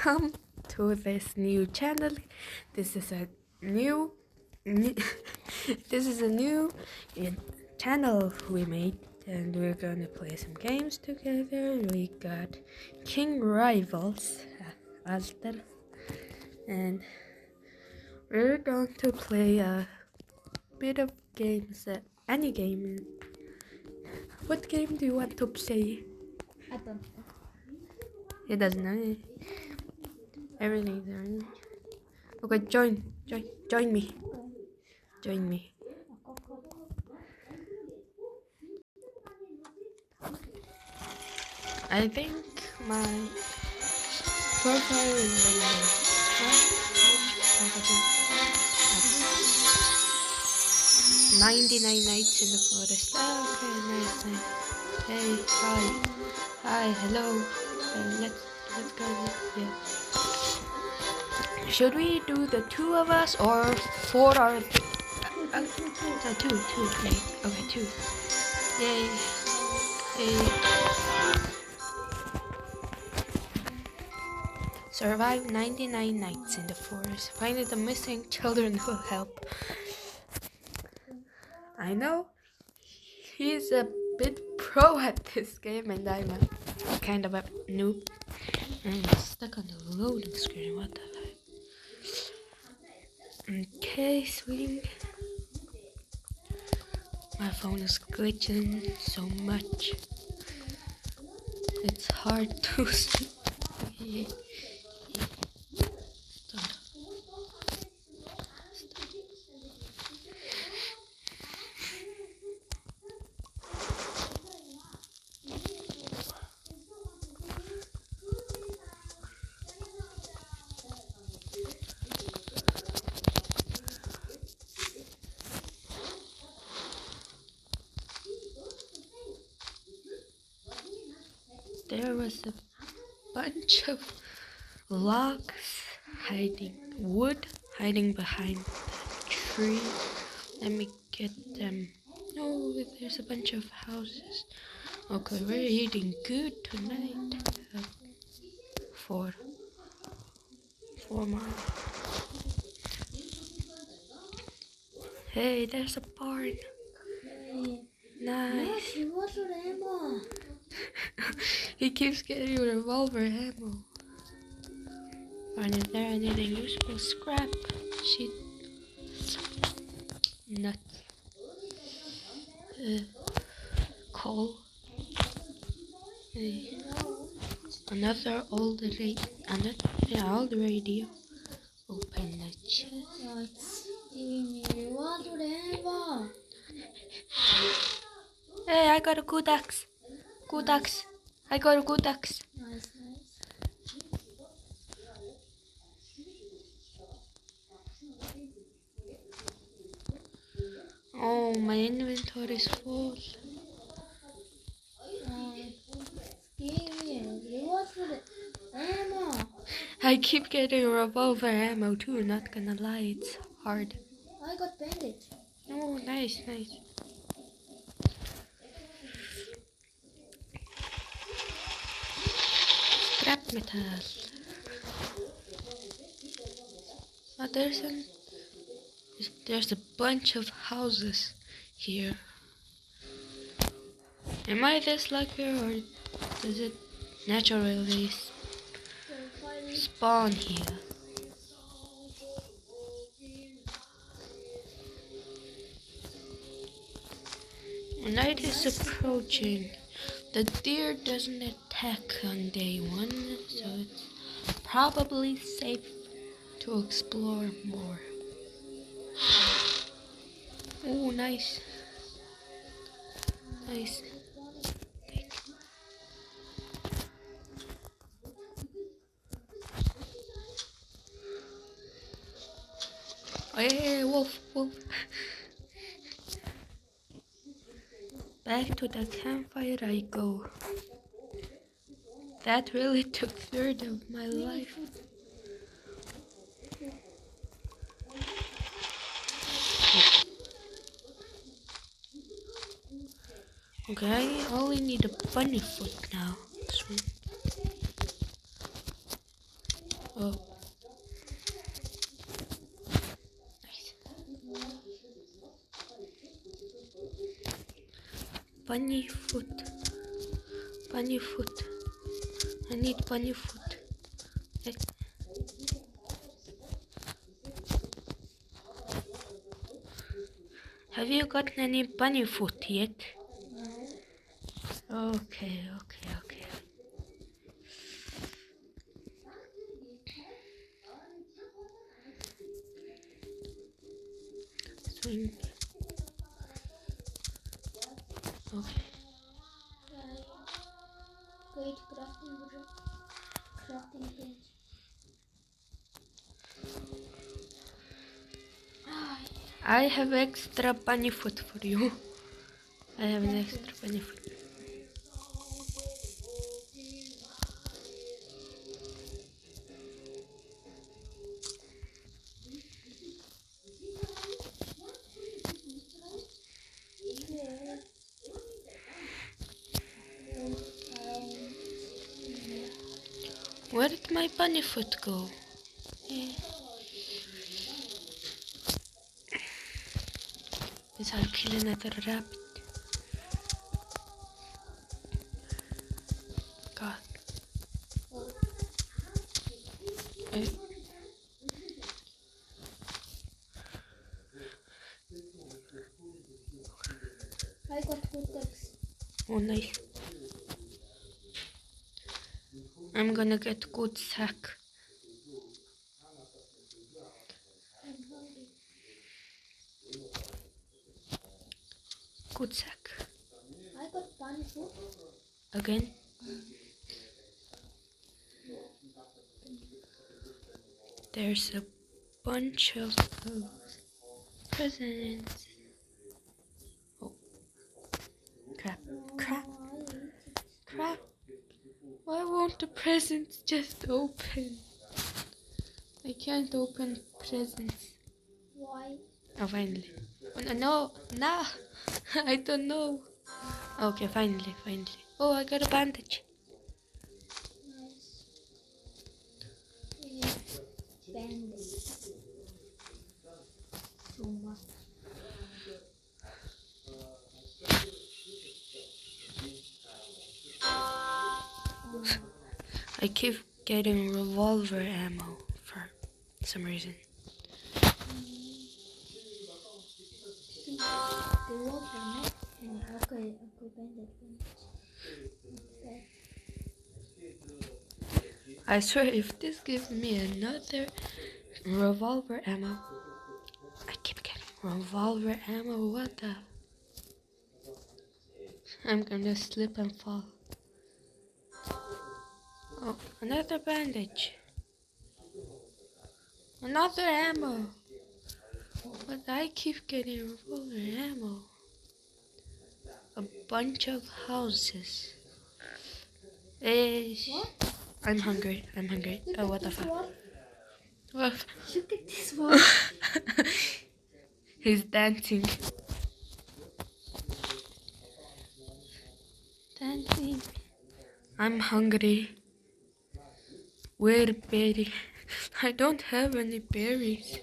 welcome to this new channel. This is a new this is a new channel we made, and we're gonna play some games together. We got King Rivals, Alter, and we're going to play a bit of games. Any game. What game do you want to play? I don't know. He doesn't know. Everything's there. Okay, join me. Join me. I think my profile is 99 nights in the forest. Oh, okay, nice. Hey, hi, hello. Let's go. Yeah. Should we do the two of us or four? Or two. Okay, two. Yay. Survive 99 nights in the forest. Find the missing children who help. I know he's a bit pro at this game, and I'm a kind of a noob. And I'm stuck on the loading screen. What the heck? Okay, swing. My phone is glitching so much. It's hard to see. There was a bunch of logs wood hiding behind the tree. Let me get them. Oh, there's a bunch of houses. Okay, we're eating good tonight. Four more. Hey, there's a barn. Nice. He keeps getting revolver ammo. And is there anything useful? Scrap, sheet, nuts, coal, another old radio. Open the chest. Hey, I got a good axe. I got a good axe. Nice. Oh, my inventory is full. I keep getting revolver ammo too, not gonna lie, it's hard. I got bandage. Oh, nice. Scrap metal. Oh, there's a bunch of houses here. Am I this lucky, or does it naturally spawn here? Night is approaching. The deer doesn't attack on day one, so it's probably safe to explore more. Oh, nice. Hey, wolf. Back to the campfire I go. That really took a third of my life. Okay, I only need a bunny foot now. Sweet. Oh. Nice. Bunny foot. Bunny foot. I need bunny foot. Have you gotten any bunny foot yet? No. Okay. Swing. Okay. Great crafting page. I have extra bunny foot for you. I have an extra bunny foot. Where did my bunny foot go? Guess I'll kill another rabbit. God. I got good eggs. Oh, nice. I'm gonna get good sack. I'm hungry. Good sack. I got bunny food. Again. There's a bunch of presents. Oh. Crap. Why won't the presents just open? I can't open presents. Why? Oh, finally. Oh, no. I don't know. Okay, finally. Oh, I got a bandage. Nice. We need bandage. So much. I keep getting revolver ammo for some reason. The water, no? Okay, bandage. Okay. I swear, if this gives me another revolver ammo, I keep getting revolver ammo. What the? I'm gonna slip and fall. Oh, another bandage. Another ammo. But I keep getting revolver ammo. A bunch of houses. What? I'm hungry. Oh, what the fuck? What? Look at this one. He's dancing. I'm hungry. Where berry? I don't have any berries.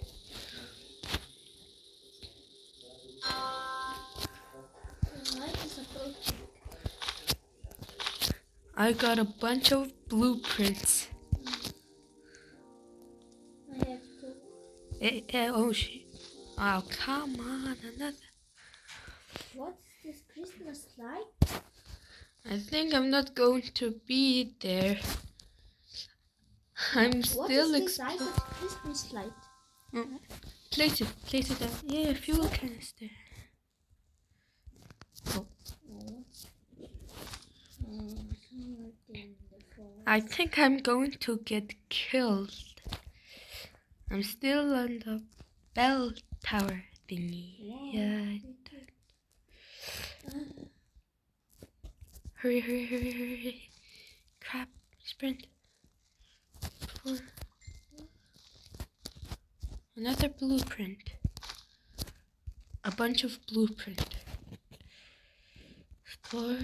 I got a bunch of blueprints. I have to. Oh shit. Oh, come on, another. What's this Christmas light? I think I'm not going to be there. I'm still What is this? I got Christmas light. Place it down. Yeah, fuel canister. Oh. I think I'm going to get killed. I'm still on the bell tower thingy. Wow. Yeah. Hurry. Crap. Sprint. Another blueprint. A bunch of blueprint. Store.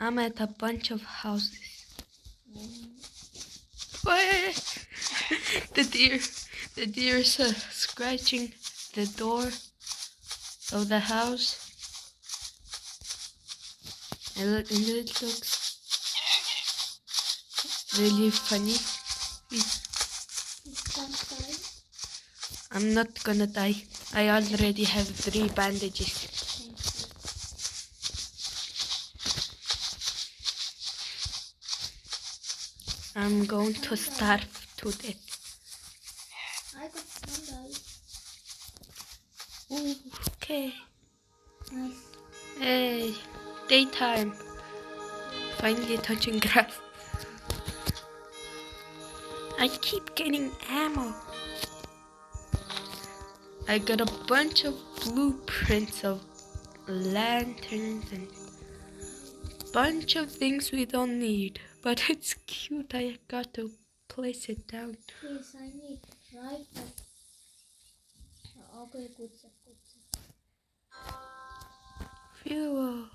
I'm at a bunch of houses. The deer's scratching the door of the house. And it looks really funny. I'm not gonna die. I already have 3 bandages. I'm going to starve to death. I got sunlight. Okay. Nice. Hey, daytime. Finally touching grass. I keep getting ammo. I got a bunch of blueprints of lanterns and bunch of things we don't need. But it's cute. I got to place it down. Yes, I need rifle. Okay, good. Fuel.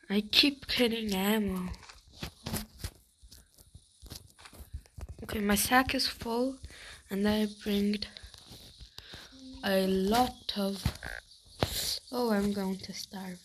I keep getting ammo. Okay, my sack is full and I bring a lot of... Oh, I'm going to starve.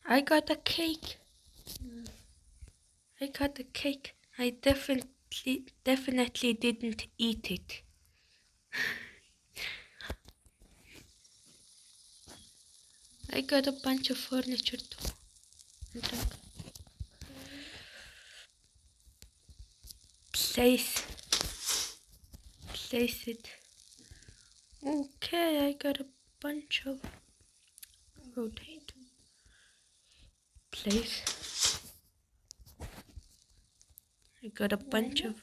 I got a cake. I got a cake. I definitely didn't eat it. I got a bunch of furniture too. Place it. Okay, I got a bunch of rotate. Place. I got a bunch of...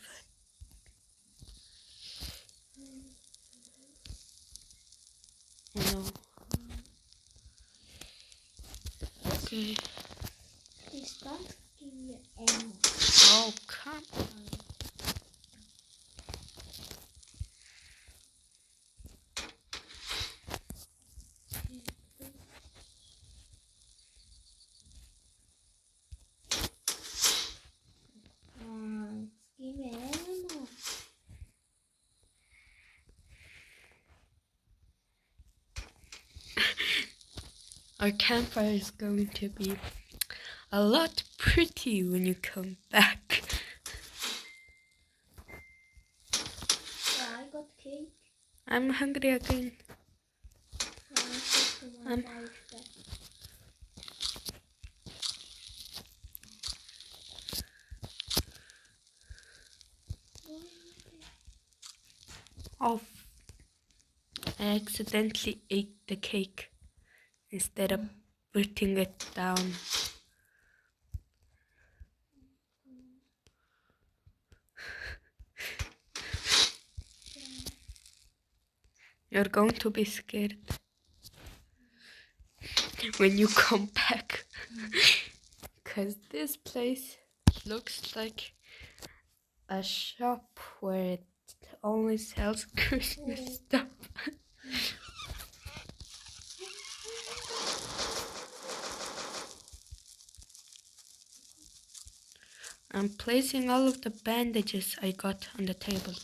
Oh no. Okay. Please don't give me ammo. Oh, come on. Give me ammo. Our campfire is going to be a lot pretty when you come back. I got cake. I'm hungry again. Oh, I accidentally ate the cake instead of putting it down. You're going to be scared when you come back. Because this place looks like a shop where it only sells Christmas stuff. I'm placing all of the bandages I got on the table.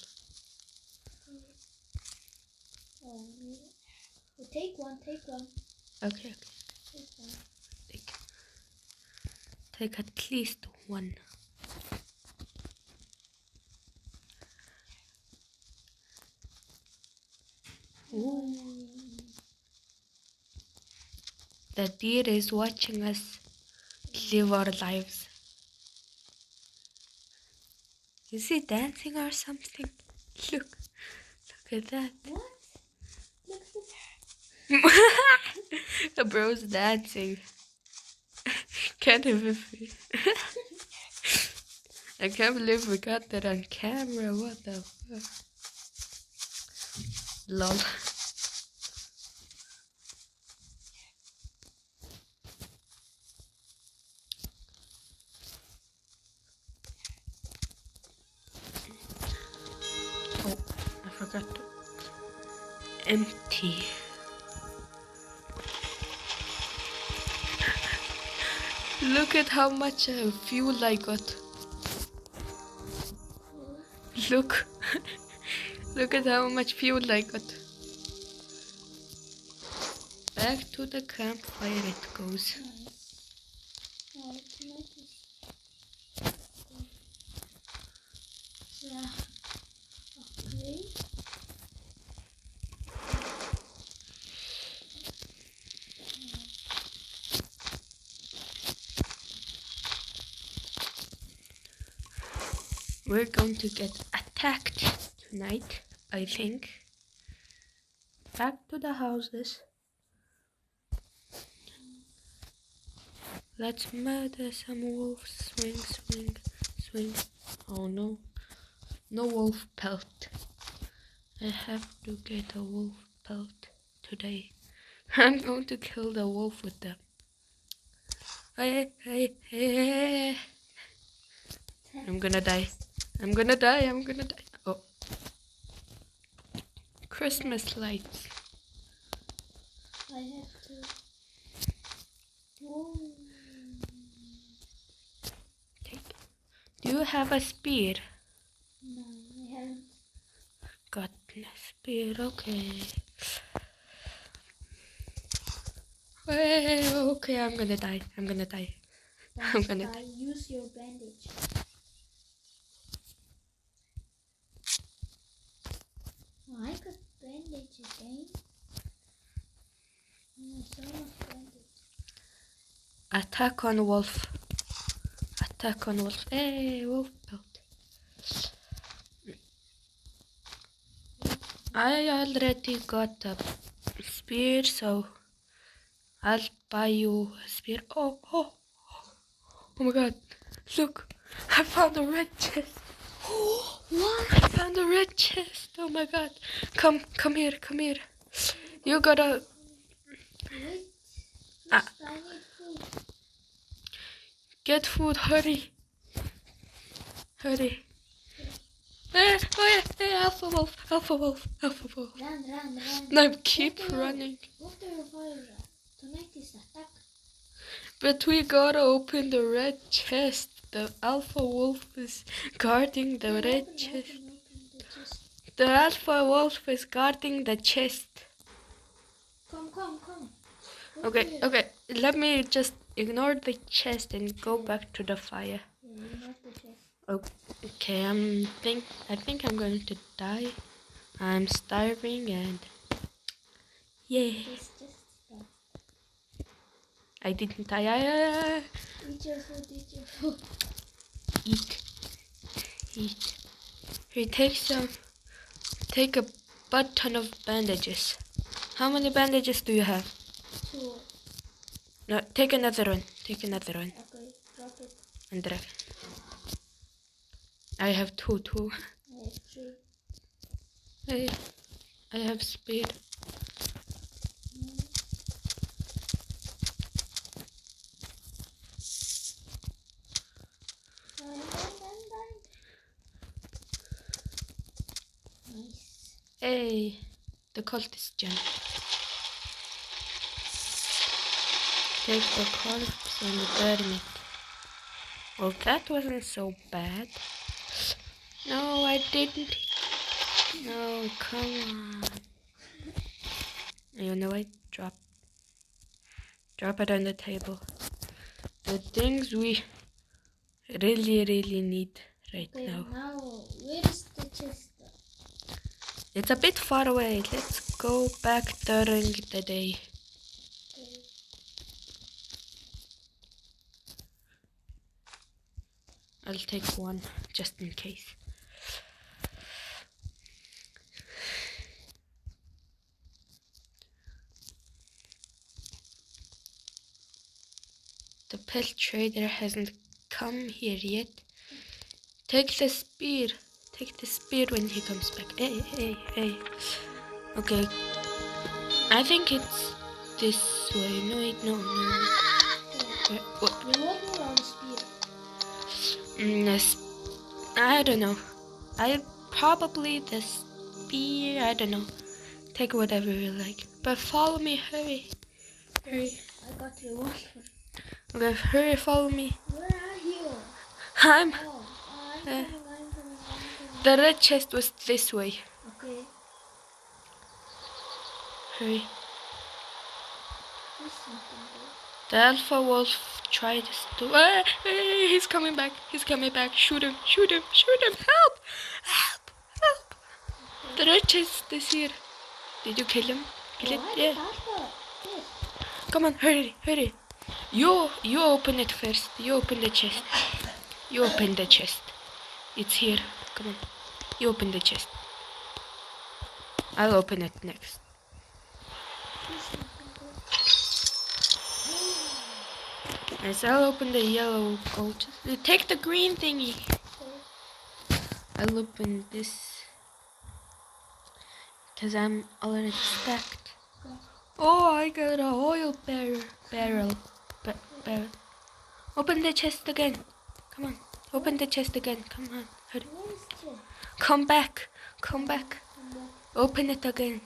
Take one. Okay. Take at least one. Ooh. The deer is watching us live our lives. Is he dancing or something? Look. Look at that. What? Look at The bro's dancing. Can't even. I can't believe we got that on camera. What the fuck? Lol. Oh, I forgot to empty. Look at how much fuel I got. Look. Look at how much fuel I got. Back to the campfire it goes. Oh, tonight is okay. We're going to get attacked tonight, I think. Back to the houses. Let's murder some wolves. Swing, swing, swing. Oh no. No wolf pelt. I have to get a wolf pelt today. I'm going to kill the wolf with them. Hey. I'm gonna die. I'm gonna die. Oh. Christmas lights. I have to. Oh. Take. Do you have a spear? No, I haven't. Got a spear, okay. Okay, I'm gonna die. I'm gonna die. Use your bandage. Oh, I got bandage again. Oh, so much bandage. Attack on wolf. Attack on wolf. Hey, wolf belt. I already got a spear, so I'll buy you a spear. Oh my god. Look, I found a red chest. What? I found a red chest. Oh my god. Come here. You gotta... Wait. Ah. First I need food. Get food, hurry. Hey, alpha wolf. Run. No, keep running. What the fire? Tonight is attack. But we gotta open the red chest. The alpha wolf is guarding the red chest. Open the chest. The alpha wolf is guarding the chest. Come. Okay. Let me just ignore the chest and go back to the fire. Yeah, you know the chest. Okay, I think I'm going to die. I'm starving and yeah. It's just stuff. I didn't die. Eat your food. Eat. Here, take a butt ton of bandages. How many bandages do you have? 2. No, take another one. Okay, drop it. And drag. I have two. I have 3. Hey, I have speed. Nice. Hey, the cultist gem. Take the corpse and burn it. Well, that wasn't so bad. No, I didn't. No, come on. You know what? Drop it on the table. The things we really need right Okay, now. now where's the chest? It's a bit far away. Let's go back during the day. Okay. I'll take one just in case. pelt trader hasn't come here yet. Take the spear. Take the spear when he comes back. Hey. Okay. I think it's this way. No, wait, no. What? The water or spear? I don't know. Probably the spear. I don't know. Take whatever you like. But follow me. Hurry. I got revolver. Okay, hurry, follow me. Where are you? I'm I'm coming. The red chest was this way. Okay. Hurry. There's something there. The alpha wolf tried to... he's coming back. Shoot him. Help. The red chest is here. Did you kill him? Kill it? Yeah. Yes. Come on, hurry. You open it first. You open the chest. It's here. Come on. You open the chest. I'll open it next. Yes, I'll open the yellow gold chest. Take the green thingy. I'll open this. Because I'm already stacked. Oh, I got a oil barrel. Open the chest again. Come on. Open the chest again. Come on. Hurry. Come back. Open it again.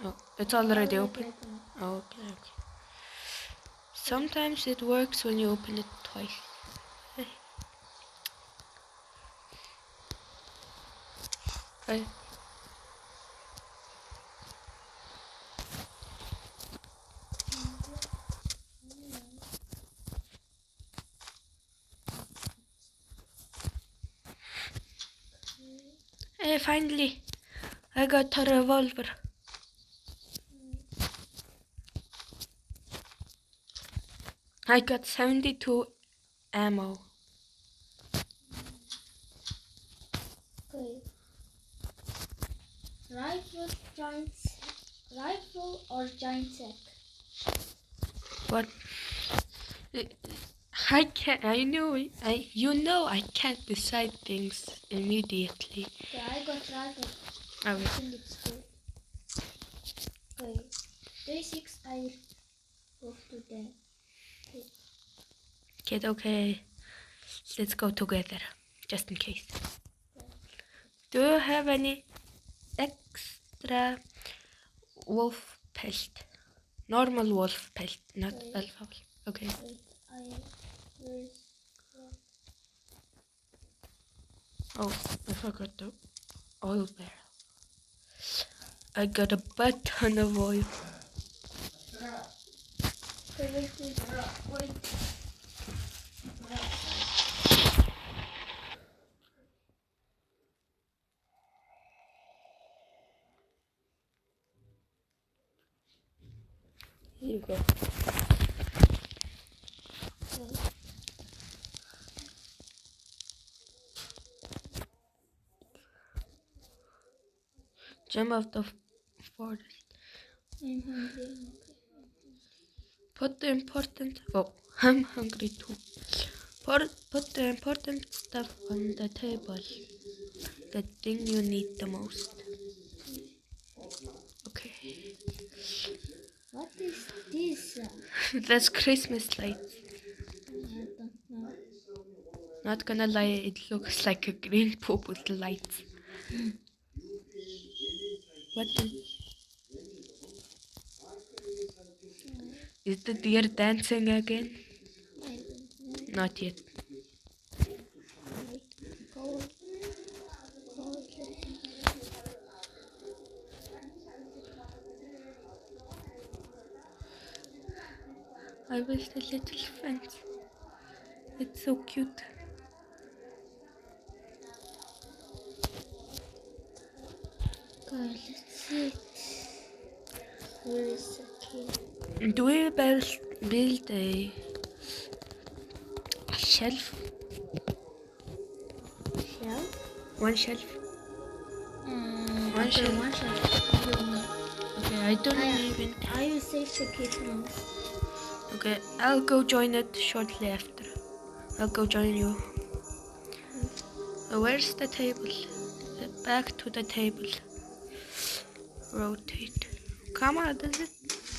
Oh, it's already open. Oh, okay. Sometimes it works when you open it twice. Hey. Hey, finally, I got a revolver. I got 72 ammo. Okay. Rifle or giant sack? What? I can't. I can't decide things immediately. Okay, I got rifle. Oh. I think it's good. Okay. Day 6, I will go to the Kid, okay. Let's go together, just in case. Do you have any extra wolf pelt? Normal wolf pelt, not alpha wolf. Okay. Oh, I forgot the oil barrel. I got a butt ton of oil. Wait. Here you go. Jump out of forest. I'm hungry. Put the important... Oh, I'm hungry too. Put the important stuff on the table. The thing you need the most. Okay. What is this? That's Christmas lights. I don't know. Not gonna lie, it looks like a green poop with lights. What is the deer dancing again? I don't know. Not yet. I wish the little fence. It's so cute. Okay, let's see. Where is the key? Do we build a shelf? Shelf? One shelf? One shelf. Okay, I don't even... I will save the key now. Okay, I'll go join it shortly after. I'll go join you. Where's the table? Back to the table. Rotate. Come on, does it?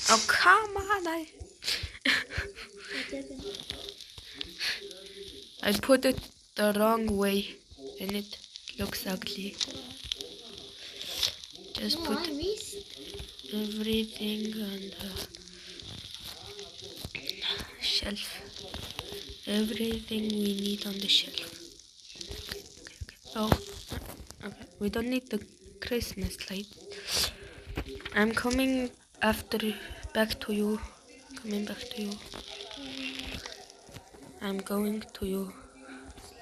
Oh, come on! What happened? I put it the wrong way, and it looks ugly. Just No, put I missed. everything on the shelf. Everything we need on the shelf. Okay. Oh, okay. We don't need the Christmas light. I'm coming after back to you. Coming back to you. I'm going to you.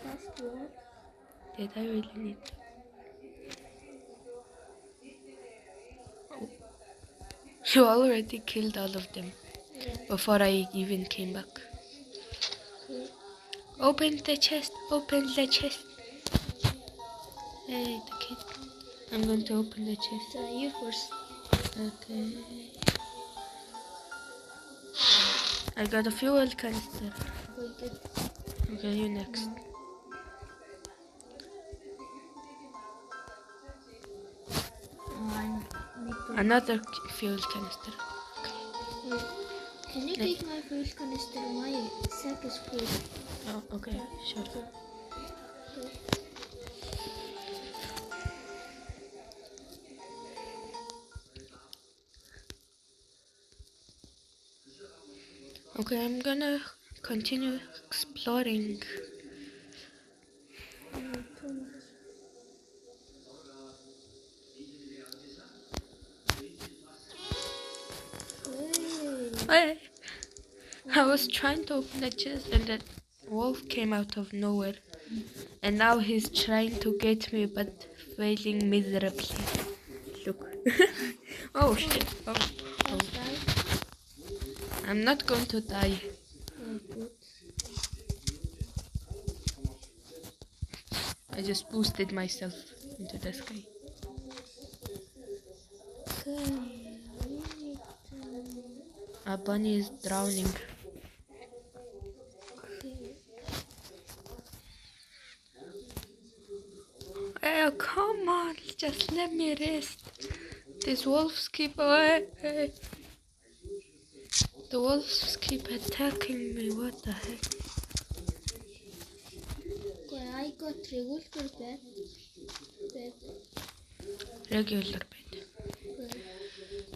Last word. Did I really need to? Oh. You already killed all of them Yeah. before I even came back. Okay. Open the chest. Open the chest. Hey, the kid. I'm going to open the chest. So you first. Okay. I got a fuel canister. Good. Okay, you next. I need to. Another fuel canister. Wait. Can you take my fuel canister? My sack is full. Oh, okay, sure. Okay. Okay, I'm gonna continue exploring. Too much. Hey, I was trying to open the chest and the wolf came out of nowhere. And now he's trying to get me but failing miserably. Look. Oh shit. Oh. Last die. I'm not going to die. Oh, good. I just boosted myself into the sky. Okay. We need to. A bunny is drowning. Okay. Oh, come on. Just let me rest. These wolves keep away. The wolves keep attacking me. What the heck? Okay, I got regular bed. Regular bed. Okay.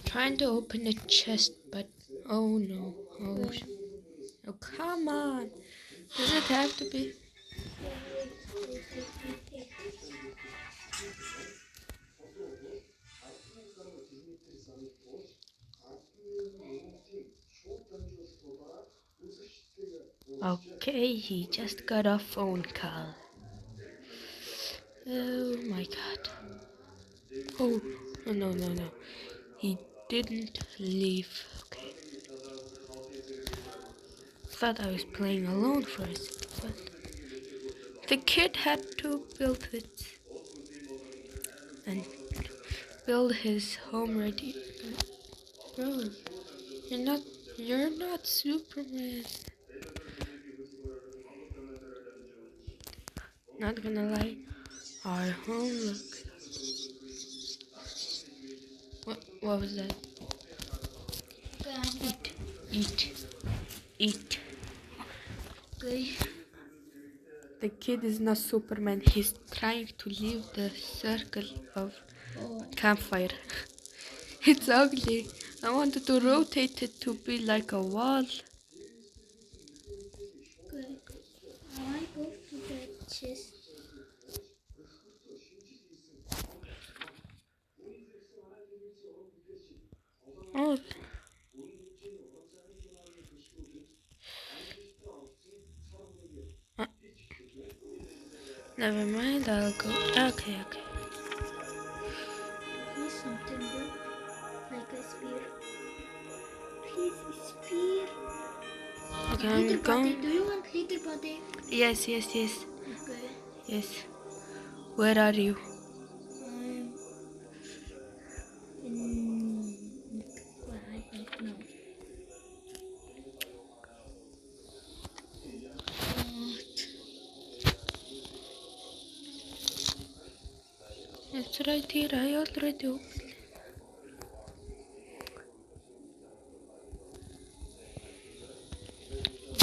Trying to open a chest, but oh no. Oh, oh come on. Does it have to be? Okay, he just got a phone call. Oh my god. Oh, no. He didn't leave. Okay. Thought I was playing alone first, but the kid had to build it and build his home ready. Bro, you're not Superman. Not gonna lie, our home looks. What was that? Eat. Okay. The kid is not Superman. He's trying to leave the circle of campfire. It's ugly. I wanted to rotate it to be like a wall. Okay. I go to the chest. Oh. Never mind, I'll go. Okay. Please something good. Like a spear. Please, spear. Okay, Little I'm body. going. Do you want little body? Yes. Okay. Yes. Where are you? I'm in. Well, I don't know. right here. I already opened.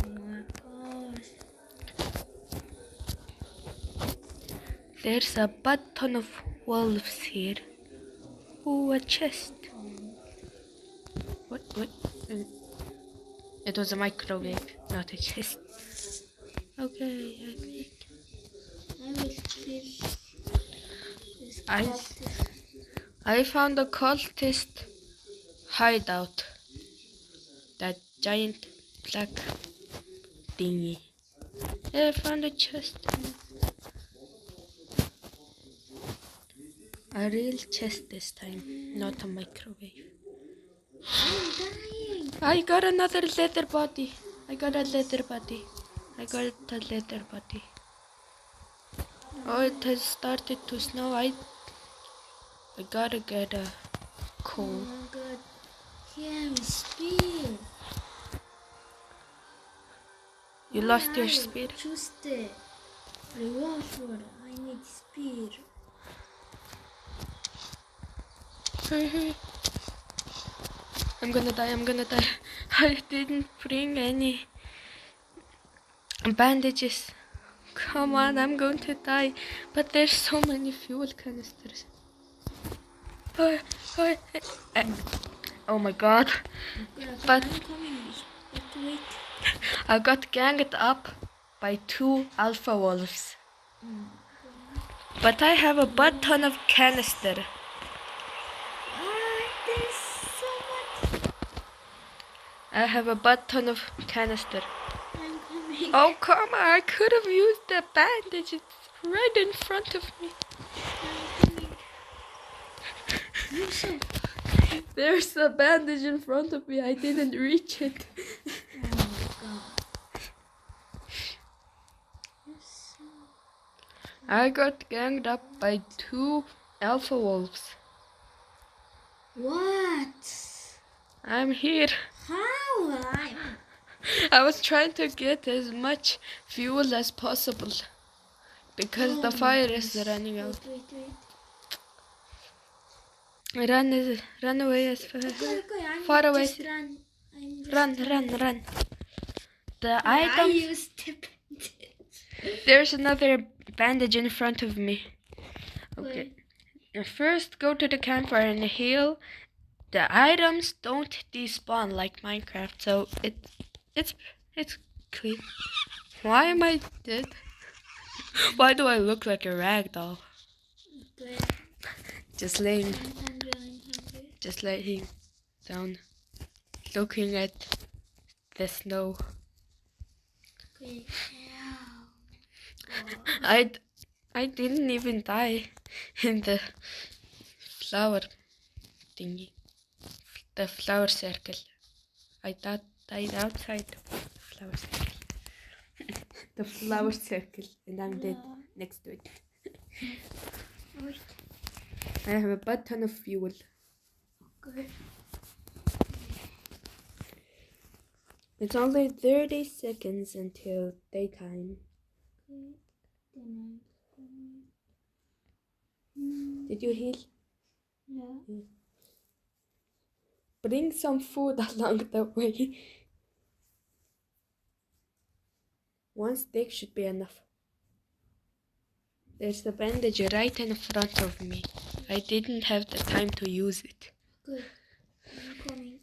Oh my gosh. There's a butt ton of wolves here. Ooh, a chest. What? It was a microwave, not a chest. Okay, I think. I will kill this I- cultist. I found a cultist hideout. That giant black thingy. Yeah, I found a chest. A real chest this time, not a microwave. I'm dying. I got another leather body. I got a leather body. Oh, it has started to snow. I gotta get a Oh coal. my god. Here is spear. You lost your I spear. choose the revolver. I need spear. Hurry. I'm gonna die. I didn't bring any bandages. Come on, I'm going to die. But there's so many fuel canisters. Oh my god. But I'm coming. Wait. I got ganged up by 2 alpha wolves. But I have a butt ton of canister. There's so much. I have a butt ton of canister. I'm coming. Oh, come on. I could have used the bandage. It's right in front of me. I'm coming. You so. There's a bandage in front of me. I didn't reach it. Oh my god. You so. I got ganged up by 2 alpha wolves. What? I'm here. How? I was trying to get as much fuel as possible because the fire is running out. Wait. Run away as far. Okay, I'm Far away. Just run. I'm just Run. The I item. used the bandage. There's another bandage in front of me. Okay. Wait. First, go to the campfire and heal. The items don't despawn like Minecraft, so it's clean. Why am I dead? Why do I look like a ragdoll? Okay. Just laying I'm hungry. Just laying down, looking at the snow. Okay. I didn't even die in the flower thingy, the flower circle. I died outside the flower circle. The flower circle, and I'm dead next to it. Wait. I have a butt ton of fuel. Okay. It's only 30 seconds until daytime. Okay. Then Did you heal? yeah. Bring some food along the way. 1 stick should be enough. There's a bandage right in front of me. I didn't have the time to use it. Good. I'm coming.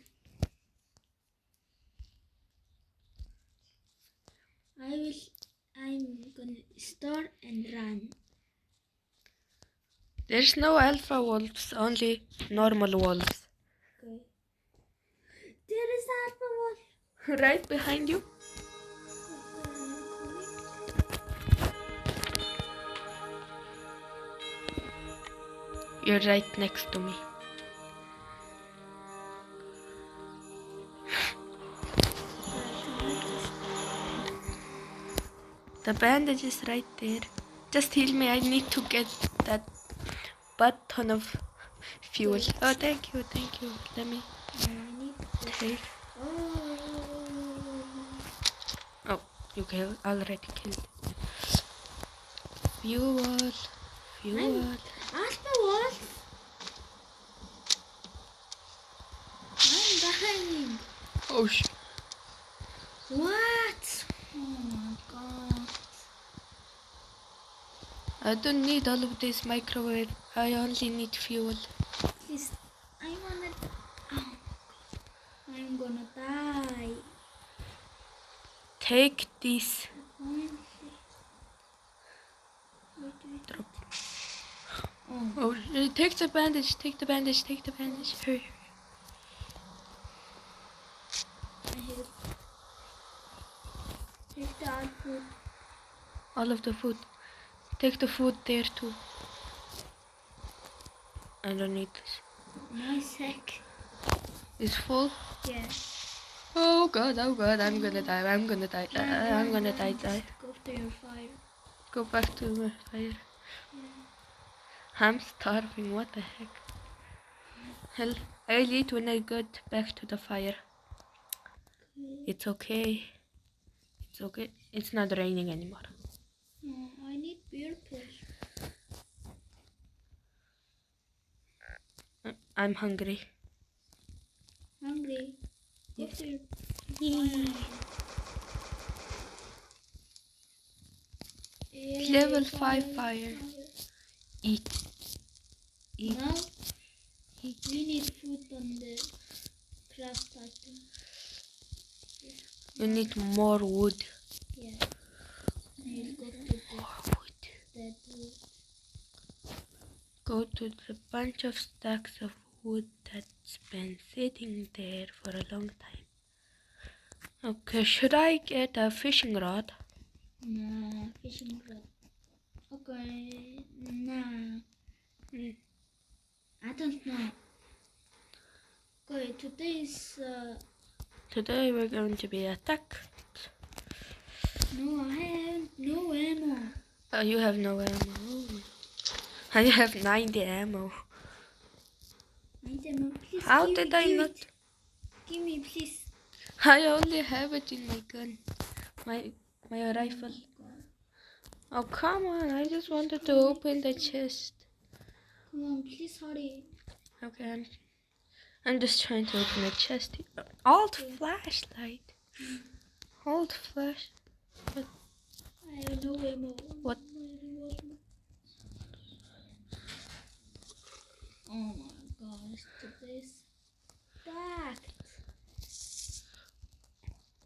I'm gonna start and run. There's no alpha wolves, only normal wolves. Okay. There is alpha wolf. Right behind you. Okay, I'm coming. You're right next to me. The bandage is right there. Just heal me. I need to get that butt ton of fuel. Oh, thank you. Let me I need this. take. Oh, you already killed. Fuel. Alpha Wolf. I'm dying. Oh shit. What? Oh my god. I don't need all of this microwave. I only need fuel. Please, I wanna. Oh, I'm gonna die. Take this. Wait. Drop. Oh, Oh, take the bandage. Take the bandage. Take the bandage. Hurry. I have. Take the output. All of the food. Take the food there too. I don't need this. My sack. It's full. Yeah. Oh god, I'm gonna die. I'm gonna die. I'm gonna die. Go to your fire. Go back to my fire. I'm starving. What the heck? Hell, I'll eat when I get back to the fire. It's okay. It's okay. It's not raining anymore. No, I need beer push. I'm hungry. Hungry. Go to your Level 5 fire. Eat. Now we need food on the craft item. You need more wood. Yeah. I'll go to More wood. that wood. Go to the bunch of stacks of wood that's been sitting there for a long time. Okay, should I get a fishing rod? Nah, fishing rod. Okay, nah. I don't know. Okay, Today we're going to be attacked. no, I have no ammo. You have no ammo. I have 90 ammo. Please. How give did me, I give not? it. Give me, please. I only have it in my gun. My rifle. Oh come on, I just wanted to open the chest. Come on, please hurry. Okay, I'm just trying to open the chest. Alt flashlight. Alt flash. I have no ammo. What? Oh my gosh, today's packed.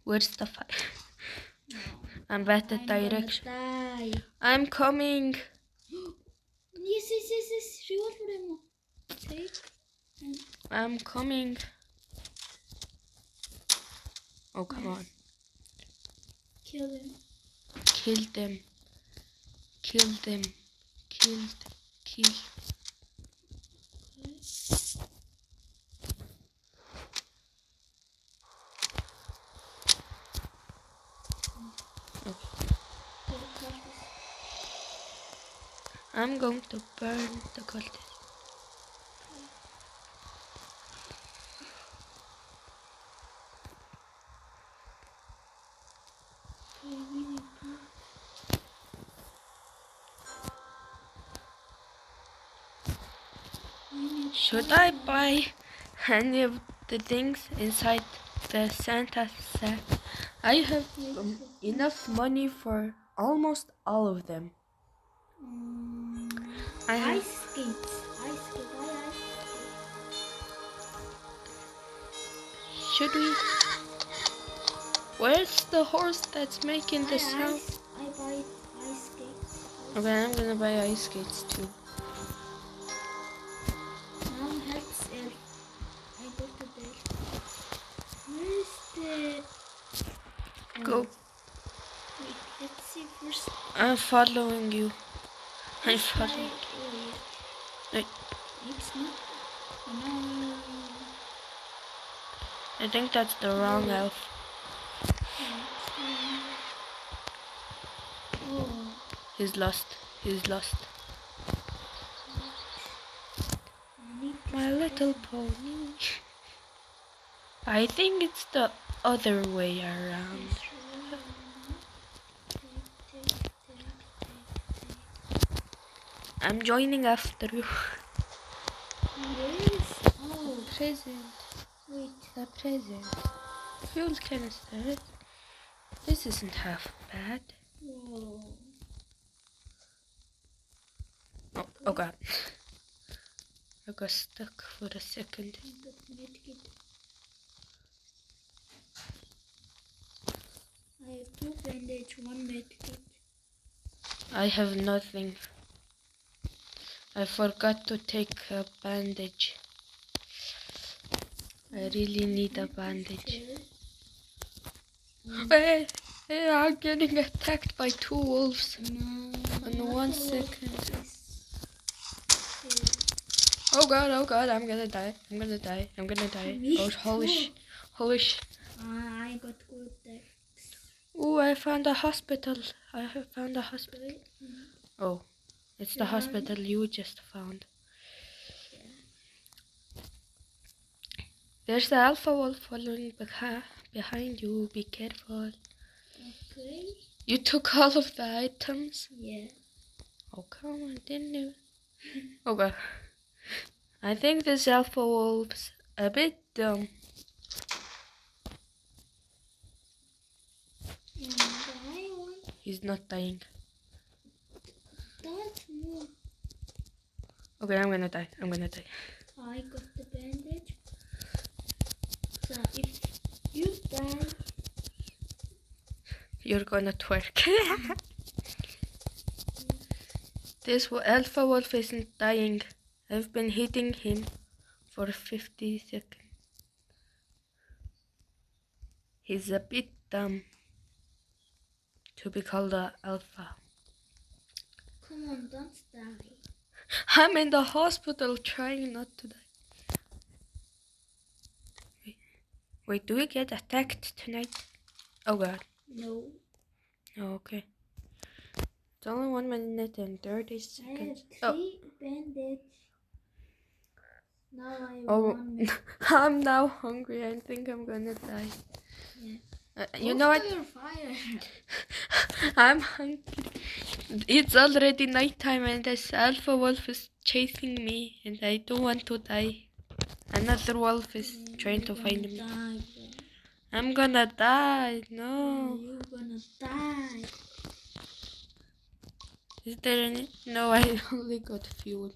Where's the fire? No, I'm at the I'm direction. gonna die. I'm coming. Yes. Revolver ammo. Take. I'm coming. Oh come on. Kill him. Kill them. Kill them. Kill them. Kill. I'm going to burn the cultist. Should I buy any of the things inside the Santa sack? I have enough money for almost all of them. I have. Ice skates. Should we? Where's the horse that's making the sound? I buy ice skates. Okay, I'm gonna buy ice skates too. Now helps elf. I go to there. Where's the... Go. Wait, let's see first. I'm following you. I'm following. Wait, It's not. No. I think that's the wrong elf. Oh. He's lost. He's lost. My little pony. I think it's the other way around. I'm joining after you. Yes. Oh, Present. wait. The present. Fuel canister. This isn't half bad. Whoa. Oh god. I got stuck for a second. I got medkit. I have 2 bandage, 1 medkit. I have nothing. I forgot to take a bandage. I really need a bandage. Hey, I'm getting attacked by 2 wolves No. in 1 second. Is, Oh god, I'm gonna die. I'm gonna die. Me Oh, holy sh. I got good there. Oh, I found a hospital. I have found a hospital. Oh, it's the hospital you just found. There's the alpha wolf following behind you. Be careful. Okay. You took all of the items? Yeah. Oh, come on, didn't you? Oh god. I think this alpha wolf's a bit dumb. He's not dying. Don't move. Okay, I'm gonna die. I got the bandage. So if you die, You're gonna twerk. This alpha wolf isn't dying. I've been hitting him for 50 seconds. He's a bit dumb to be called an alpha. come on, don't die. I'm in the hospital trying not to die. Wait, do we get attacked tonight? Oh god. No. Oh, okay. It's only 1 minute and 30 seconds. I have 3 bandage. Now I have Oh, 1 minute. I'm now hungry. I think I'm gonna die. Yeah. You know what? Your fire. I'm hungry. It's already nighttime and this alpha wolf is chasing me and I don't want to die. Another wolf is trying to find me. Die, I'm gonna die. No. you're gonna die. Is there any? No, I only got fuel.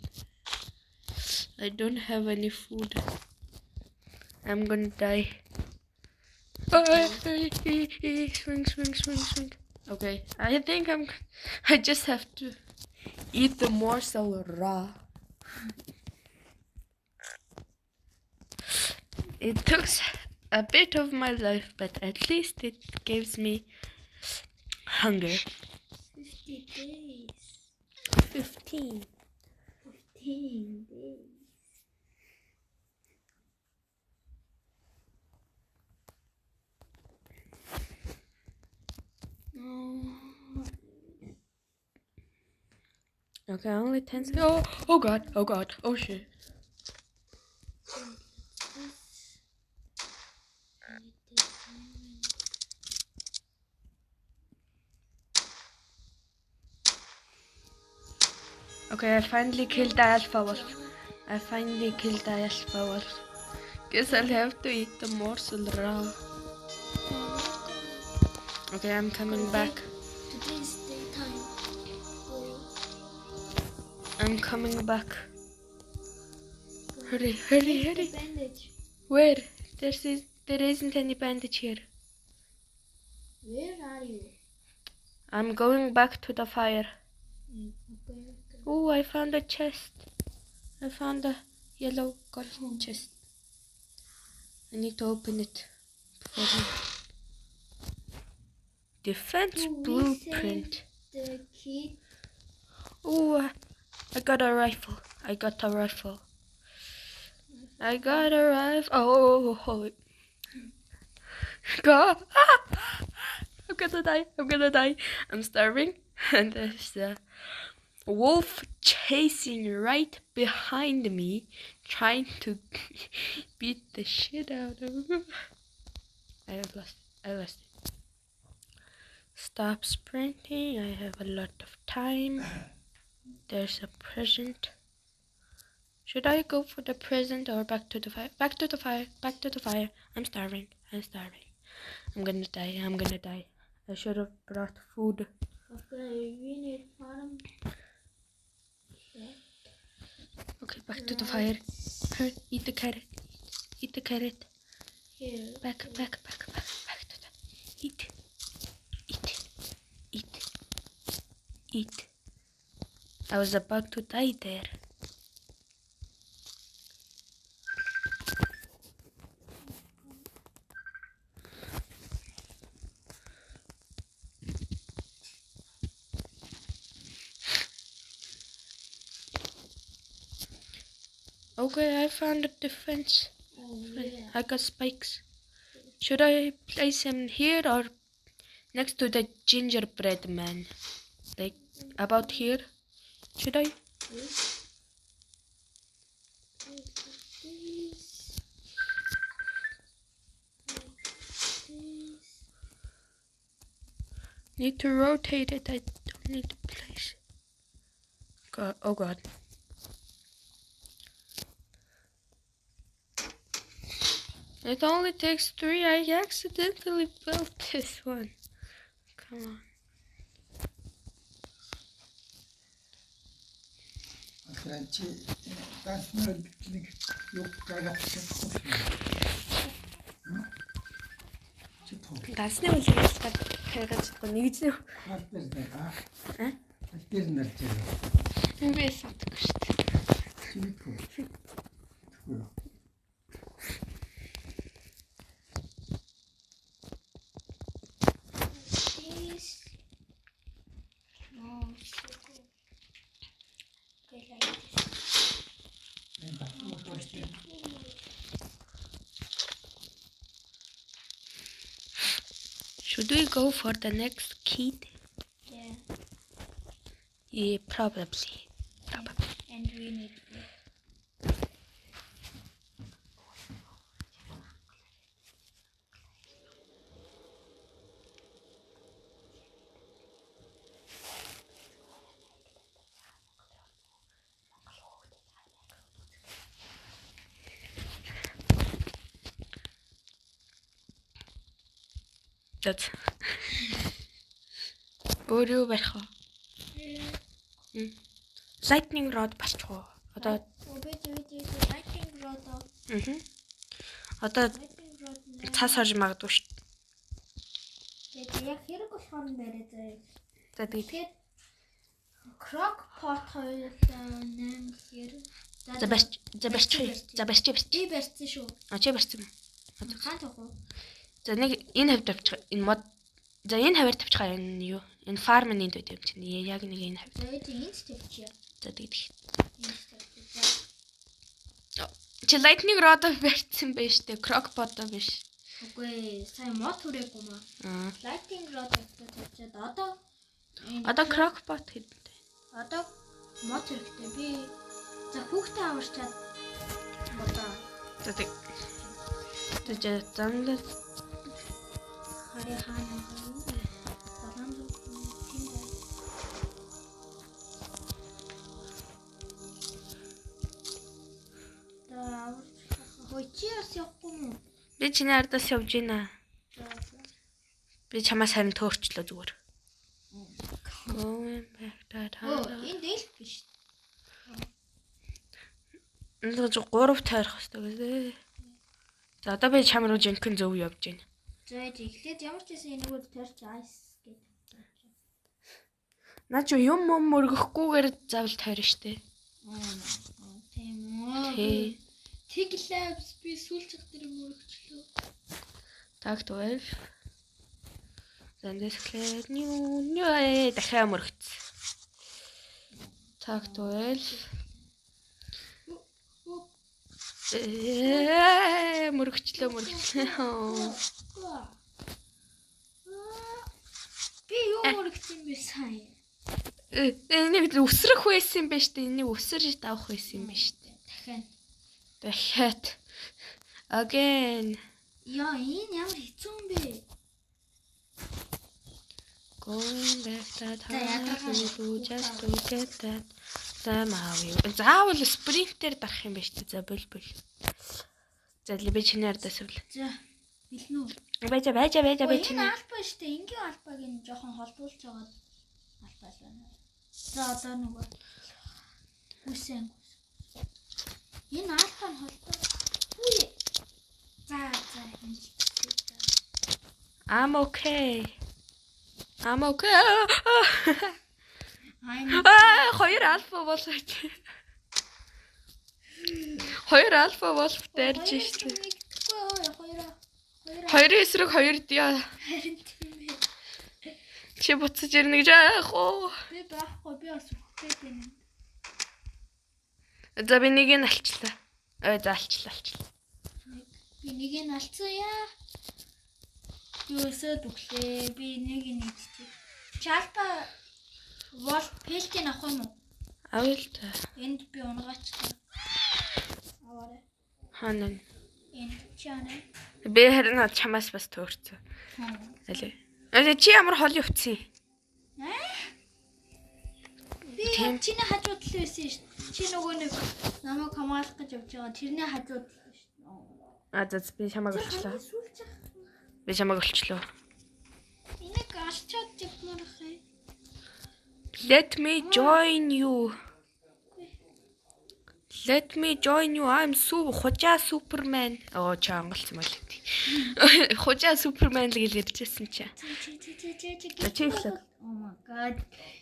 I don't have any food. I'm gonna die. Swing. Okay, I think I just have to eat the morsel raw. It took a bit of my life, but at least it gives me hunger. 50 days. 15. 15 days. Okay, only 10 seconds. Oh god, oh shit. Okay, I finally killed the alpha wolf. Guess I'll have to eat the morsel raw. Okay, I'm coming back. Today's daytime. I'm coming back. Hurry. Bandage. Where? There isn't any bandage here. Where are you? I'm going back to the fire. Okay. Oh, I found a chest. I found a yellow gold chest. I need to open it for me. Defense blueprint. The key. Oh, I got a rifle. Oh, holy. God. I'm gonna die. I'm starving. And there's a wolf chasing right behind me, trying to beat the shit out of him. I lost it. Stop sprinting. I have a lot of time. There's a present. Should I go for the present or back to the fire? Back to the fire. Back to the fire. I'm starving. I'm gonna die. I should have brought food. Okay, we need farm. Okay, back to the fire. Eat the carrot. Eat the carrot. Here. Back to the. Eat. I was about to die there. Okay, I found a defense. Oh, yeah. I got spikes. Should I place him here or next to the gingerbread man? Like about here? Should I? This. Need to rotate it. I don't need to place it. God, oh God. It only takes 3. I accidentally built this one. Come on. Дасны үлгээс гаргаж нэгзээ. Би сатдаг шүү дээ. Should we go for the next kid? Yeah. Yeah, probably. And we need to. That's Buru barих. Lightning rod басчих уу? Одоо Lightning rod. Одоо цаас орж магадгүй шүү. Тэгээд яг хэрэг болохоор нэрээ заяа. За тэгээд Crock pot хоёул 8 хэрэг. За барьчих. Би барьсан шүү. Чи барьсан юм. Хаан тах уу? За нэг энэ хавьд тавьчих. Энэ мод. За энэ хавьд тавьчихаа энэ юу? Энэ фармын энд байт юм чинь. Яг нэг энэ хавьд. За энд тавьчихъя. За тэгээд. Чи lightning rod барьсан байж тээ. Crock pot биш. Үгүй сайн мод хүрээгүй маа. Lightning rod тавьчихад одоо crock pot хэрэгтэй. Одоо мод хэрэгтэй. Би за хүүхдээ аварчаад одоо за тэгээд замлал хараа хаана Хойчиас явахгүй юм. Би чиний ардаас явж байна. Би чамаас харин төөрчлөө зүгээр. Going back that hard. Энэ дэлх биш. Энэ 3 тойрох хэрэгтэй гэсэн. За одоо би чам руу жинхэнэ зөв явж байна. За эхлээд ямар ч байсан энэгээр тойрч айс гэдэг. Наа чи юм мөргөхгүйгээр завл тойрно штэ. Тийм үү. Тэглэвс би сүүлчих дээр мөрөгчлөө. Так 12. Зэндэсклээ нүү дахиад мөрөгц. Так 12. Мөрөгчлөө. Би юу мөрөгцсөн бэ сайн? Энийг өсрөх байсан юм ба штэ. Энийг өсөрж давах байсан юм ба штэ. Дахиад. Again. Яа, энэ ямар хэцүү юм бэ? Going back that За, ядаргаа hole just to get that. Заавал спринтер дарах юм байна шүү дээ. За бол. За би чиний ардаас өвл. За. Билнэ үү? Байж Энэ албаа шүү дээ. Энгийн албааг нь жоохон холдуулж байгаа албаа л байна. За одоо нөгөө үсэн. Энэ албаа нь холдоо. Үе. За энэ. I'm okay. Хоёр альфа wolf. Хоёр альфа wolf дайрж шүү дээ. Хоёрын эсрэг хоёр дия. Харин тийм ээ. Чи буцаж ирнэ гэж яах вэ? Би байхгүй би бас үхтэй байна. За би нэг нь алчлаа. За алчлаа. Би нэг нь алцсан яа. Юусоо дүглээ. Би нэг нь идчихээ. Чалпа Wolf пэлтийн авах юм уу? Авъя л та. Энд би унгаачлаа. Аваарай. Ханаа. Энд чанаа. Би харин чамаас бас төөрцөө. Алей. Чи ямар хол явцсан? Би чиний хажууд л байсан шүү дээ. Чи нөгөө нэг намайг хамгаалах гэж явж байгаа. Тэрний хажууд л шүү дээ. За би чамайг олчлоо. Би чамайг олчлоо. Энийг алчаад явмаар хэ. Let me join you. I'm хужаа Супермен. Чангалсан мал. Хужаа Супермен л гэлэрчсэн чи. Чи. Oh my god.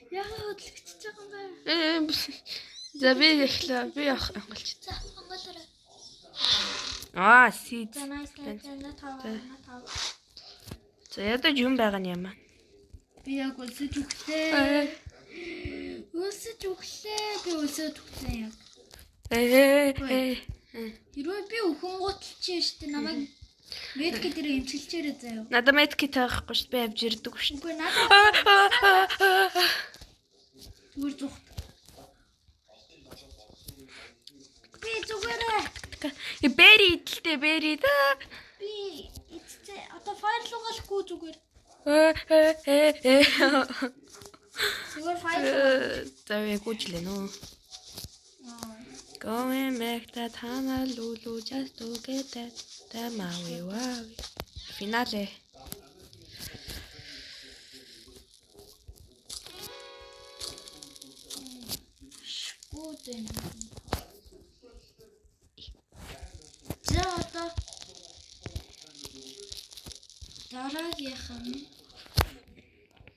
Яа хөдлөгчж байгаа юм бэ? За би эхлэе. Би ангалч. За ангалаарай. Сид. Тав. За ядаж юм байгаа нь юм аа. Би яг өсөж өглөө. Би өсөж өглөө яг. Хэрвээ би өхөн гуталчих шүү дээ намайг медки дээр эмчилчээрээ заяа. Надад медки таахгүй шүү би авч ирдэг шүү. Үгүй надад. Зүгээр зүгт. Би зүгээрээ. Бэри идэлтэй бэри да. Би эцээ одоо файрлуугаалгүй зүгээр. Зүгээр файл. За яг үжлээ нөө. Going back that Honolulu just to get that Maui. Finale. Шкоден. За одоо дараагийнхан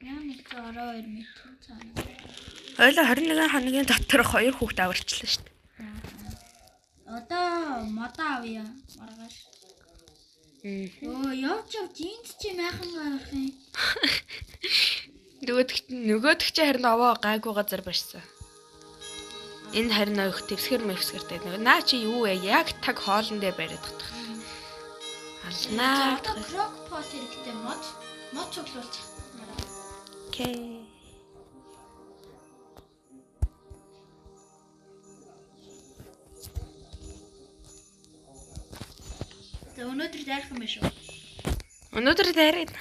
ямар ороо ирмэт цаана. Ойлоо 21 хоногийн дотор 2 хүүхэд аварчлаа шүү дээ. Одоо модоо авъя маргааш. Явж энд чи майхан авах юм. Нөгөөдг чи харин овоо гайгүй газар барьсан. Энэ харин их твсгэр мэвсгэртэй. Наа чи юу вэ? Яг таг хоолн дээр бариад тах. Алнаа. Одоо крокпот хэрэгтэй мод цуглуулчих. Окей. Өнөөдөр дайрах юм шүү. Өнөөдөр дайраад.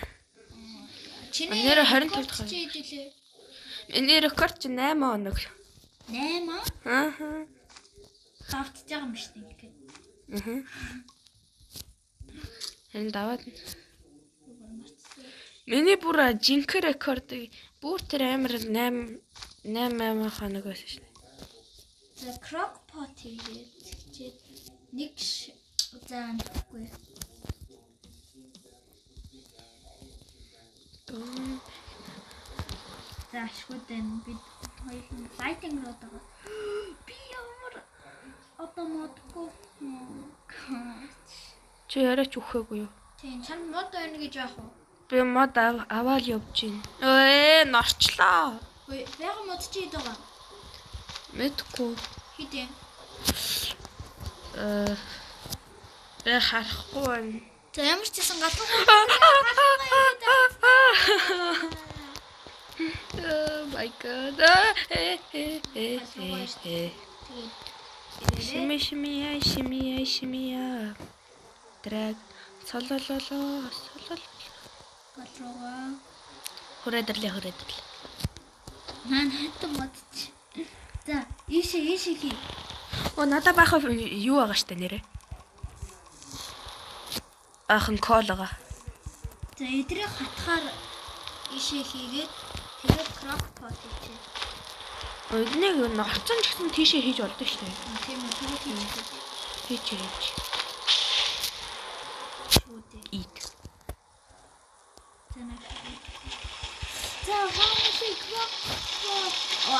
Чиний нэр 25 дахь. чи хэдүүлээ? Миний рекорд чи 8 хоног. 8 аа? Ааха. Давтж байгаа юм шүү дээ. Ааха. Энэ даваад. Миний бүр жинхэнэ рекордыг бүр тэр амар 8 хоног байсан шүү дээ. За крокпот хийгээд нэг заахгүй. Зашгүйдэн бид хоёулаа файтинг руу байгаа. Би ямар одоо модгүй. Чи яриач өгөхгүй юу? Тийм чам мод байна гэж яах вэ? Би мод аваад явж байна. Норчлоо. Ой, яг мод чи хэд байгаа? Мэдгүй. Хэдэн? Би харахгүй байна. За ямар ч гэсэн гадуур. Oh my god. Шимия. Драг солололоо. Галруугаа. Хүрээдэрлээ. Нан хатан модч. За, ийшээ хий. Оо надад баах юу байгаа штэ нэрэ. Ахын колага. За, эдрийг хатахаар ийшээ хийгээд тэгээд крокпот хийчихээ. Эднийг норцсон ч гэсэн тийшээ хийж болдог штэ. Тийм үү, тэгээд Хийж. шүүдээ. Eat. За, хаамсыг крокпот. Оо,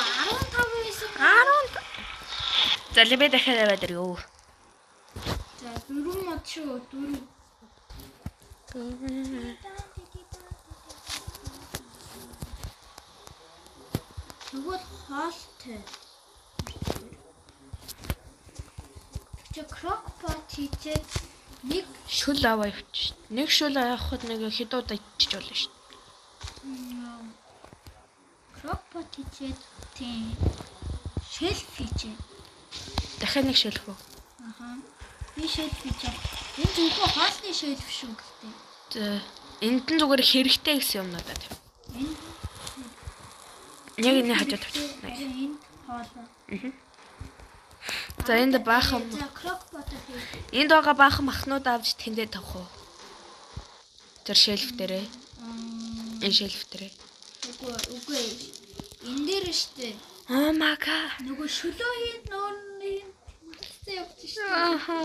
15 байсан. 10. За лебе дахиад аваад ирё. За, 4 мод шүү, 4. Тэгвэл хоолтой. Чи крокпот хийчээд нэг Шүл аваа явчих. Нэг шүл авахд нэг хэд удаа ичиж болно шүү. крокпот хийчээд тийм шэлф хийчээ. Дахиад нэг шүлх үү? Аха. Би шэлф хийчээ. Энэ зөвхөн хоолны шэлф шүү гэхдээ. За энд нь зүгээр хэрэгтэй гэсэн юмнуудаа. Энэ Яг энэ хажууд тавьчих. энэ хоолоо. За энд баахан. За крокпот хий. Энд байгаа баахан махнууд авч тэндээ тавих уу? Тэр шелф дээрээ. Энэ шелф дээрээ. Үгүй. Энэ дээр штэ. Oh my god. Нөгөө шөлөөний нөөний мөцтэй явж штэ. Аха.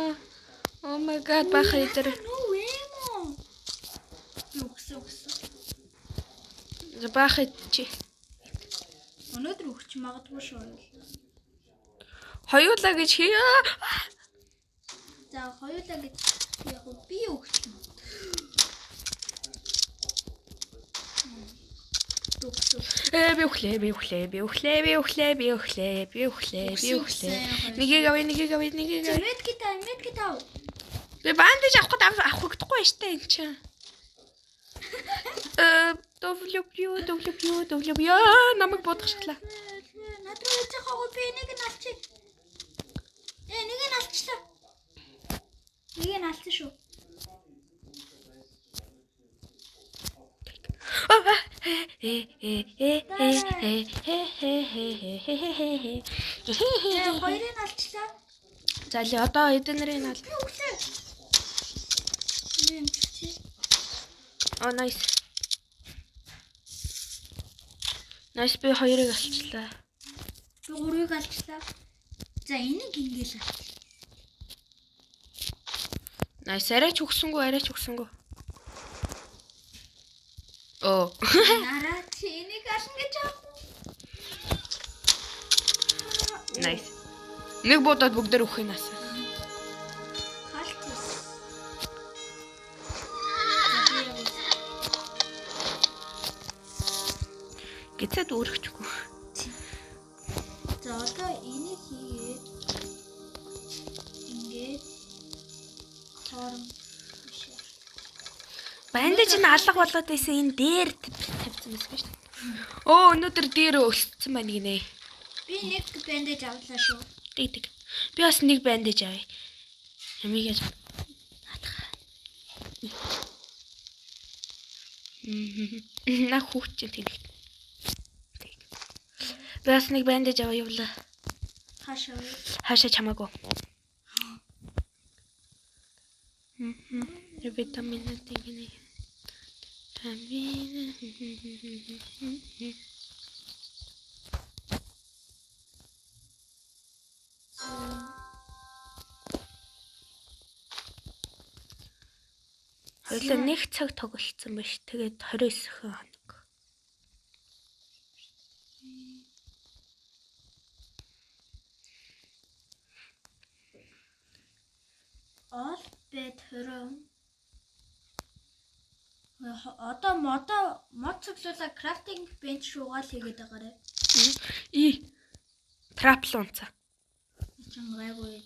Oh my god баахан дээр. Нөө юм уу? Югсаа. За баахан чи. Өнөөдөр өгч магадгүй шүү. Хоёулаа гэж хий. За хоёулаа гэж яг би өгч юм. Би өглөө. Нэгийг авъя. Медкит ав. Би бандаж авах гэдэггүй штэ энэ чинь. W намайг бодох шатлаа. Надруу яхаа би нэг нь алчих. Нэг нь алчлаа. Нэг нь алсан шүү. Хоёрын алчлаа. За ли одоо эднэрийн ал. Oh nice. Nice би хоёрыг алчлаа. Би гурыг алчлаа. За энийг ингээл алчлаа. Nice арайч өгсөнгөө. Оо. Нараа чи энийг ална гэж аа. Nice. Нэг бодоод бүгдээр өгөх юм асаа. Гэцэд өөрөхгүй. За одоо энийг хийгээд ингээд хоорон Бандаж нь алга болоод байсан энэ дээр тавьсан байсан шүү дээ. Оо өнөөдөр дээр өлтсөн байна гинэ. Би нэг бандаж авлаа шүү. Тэг. Би бас нэг бандаж авъя. Ямигээ наадах. На хүүч чинь тэнэг. Би бас нэг бандаж аваа явлаа. Хаашаа чамаагүй. Витамин тэгнэ. Хоёлаа нэг цаг тоглолцсон байж. Тэгээд 29 хоног. All bed хөрөө. Одоо мод цуглуулаа крафтинг бенч руугаа л хийгээд байгаарэ. Трапл унцаа. Чам гайгүй.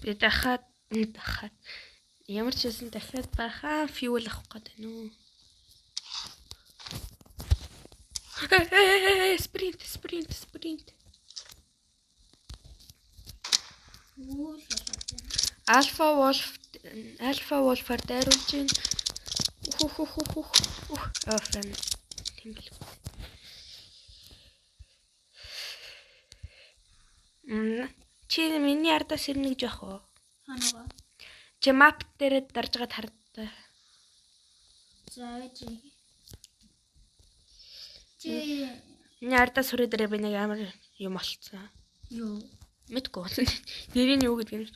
Би дахиад ямар ч байсан дахиад баха фьюл авах гэдэг нүү. Спринт. Альфа Wolf-аар дайруулж байна. Офен. Тэнгэл. Чи миний ардаас ирнэ гэж яах вэ? Ханага. Чи map дээр дарж байгаа хардтай. За чи Миний ардаас хүрээ дээр би нэг амар юм олцсон. юу? Мэдгүй. Нэрийн юу гэдэг нь.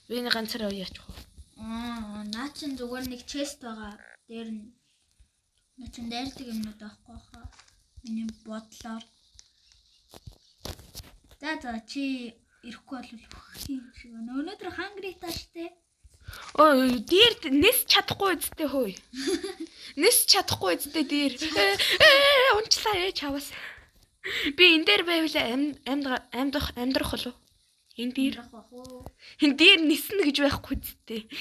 Би нэг ганцаараа яачих вэ? Наа чин зүгээр нэг чест байгаа. Дээр нь наа чин дайрдаг юмнууд авахгүй хаа. Миний бодлоор. За чи ирэхгүй бол өгөх юм шиг байна. Өнөөдөр хангритаа штэ. Дээр нэс чадахгүй үсттэй хөөе. Нэс чадахгүй үсттэй дээр. Унчлаа чаваас. Би энэ дээр байвал амьдрах болов. Энэ дээр. Энэ дээр ниснэ гэж байхгүй үсттэй.